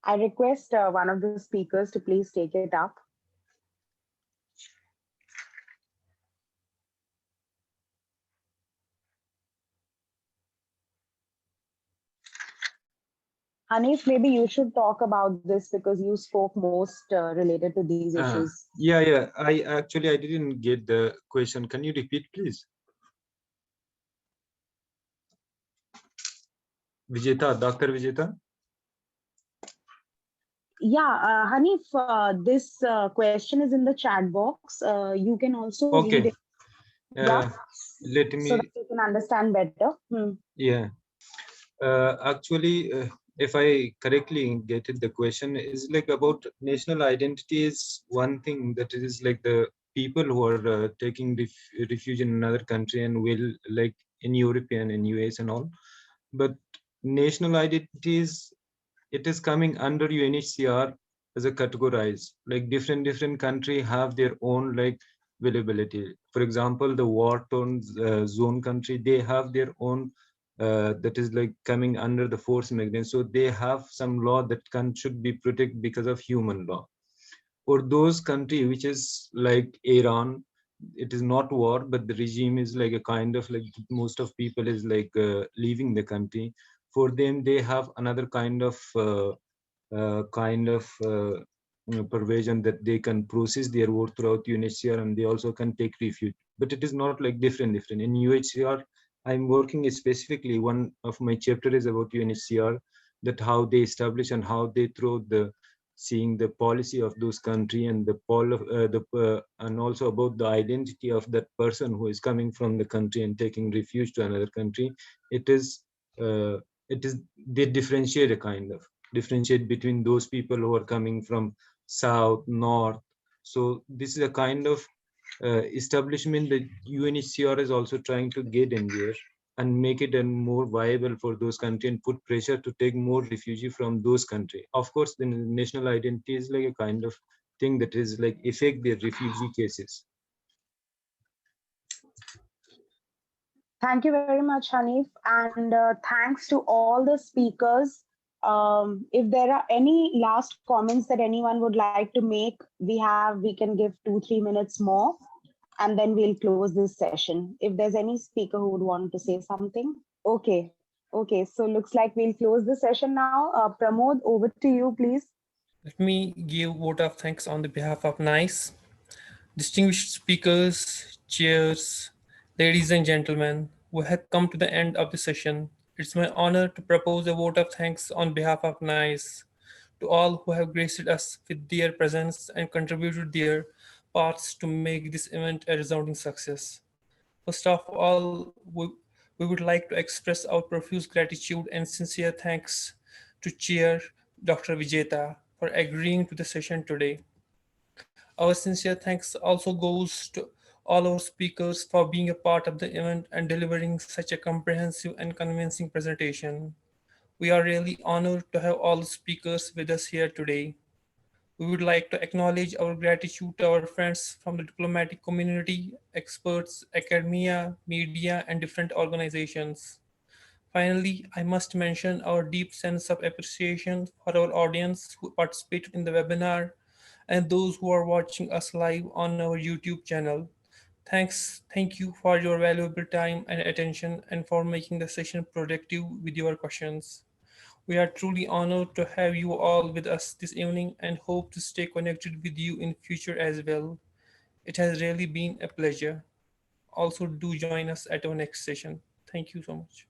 I request one of the speakers to please take it up. Hanif, maybe you should talk about this because you spoke most related to these issues. Yeah. I didn't get the question. Can you repeat, please? Vijeta, Dr. Vijeta? Yeah, Hanif, this question is in the chat box. You can also read it. Let me. So that you can understand better. Yeah. If I correctly get it, the question is like about national identity is one thing that is like the people who are taking refuge in another country and will like in European and US and all. But national identities, it is coming under UNHCR as a categorized, like different country have their own like availability. For example, the war-torn zone country, they have their own that is like coming under the forced migrants. So they have some law that should be protected because of human law. For those country which is like Iran, it is not war, but the regime is like a kind of like most of people is like leaving the country. For them, they have another kind of provision that they can process their work throughout UNHCR and they also can take refuge. But it is not like different. In UNHCR, I'm working specifically, one of my chapter is about UNHCR, that how they establish and how they throw the seeing the policy of those country and and also about the identity of that person who is coming from the country and taking refuge to another country. It is they differentiate between those people who are coming from south, north. So this is a kind of establishment that UNHCR is also trying to get in there and make it more viable for those countries and put pressure to take more refugee from those countries. Of course, the national identity is like a kind of thing that is like affect their refugee cases. Thank you very much, Hanif, and thanks to all the speakers. If there are any last comments that anyone would like to make, we can give 2-3 minutes more, and then we'll close this session. If there's any speaker who would want to say something. Okay, so looks like we'll close the session now. Pramod, over to you, please. Let me give vote of thanks on the behalf of NICE. Distinguished speakers, chairs, ladies and gentlemen, we have come to the end of the session. It's my honor to propose a vote of thanks on behalf of NICE to all who have graced us with their presence and contributed their parts to make this event a resounding success. First of all, we would like to express our profuse gratitude and sincere thanks to Chair Dr. Vijeta for agreeing to the session today. Our sincere thanks also goes to all our speakers for being a part of the event and delivering such a comprehensive and convincing presentation. We are really honored to have all the speakers with us here today. We would like to acknowledge our gratitude to our friends from the diplomatic community, experts, academia, media, and different organizations Finally, I must mention our deep sense of appreciation for our audience who participated in the webinar and those who are watching us live on our YouTube channel. Thank you for your valuable time and attention and for making the session productive with your questions. We are truly honored to have you all with us this evening and hope to stay connected with you in future as well. It has really been a pleasure. Also, do join us at our next session. Thank you so much.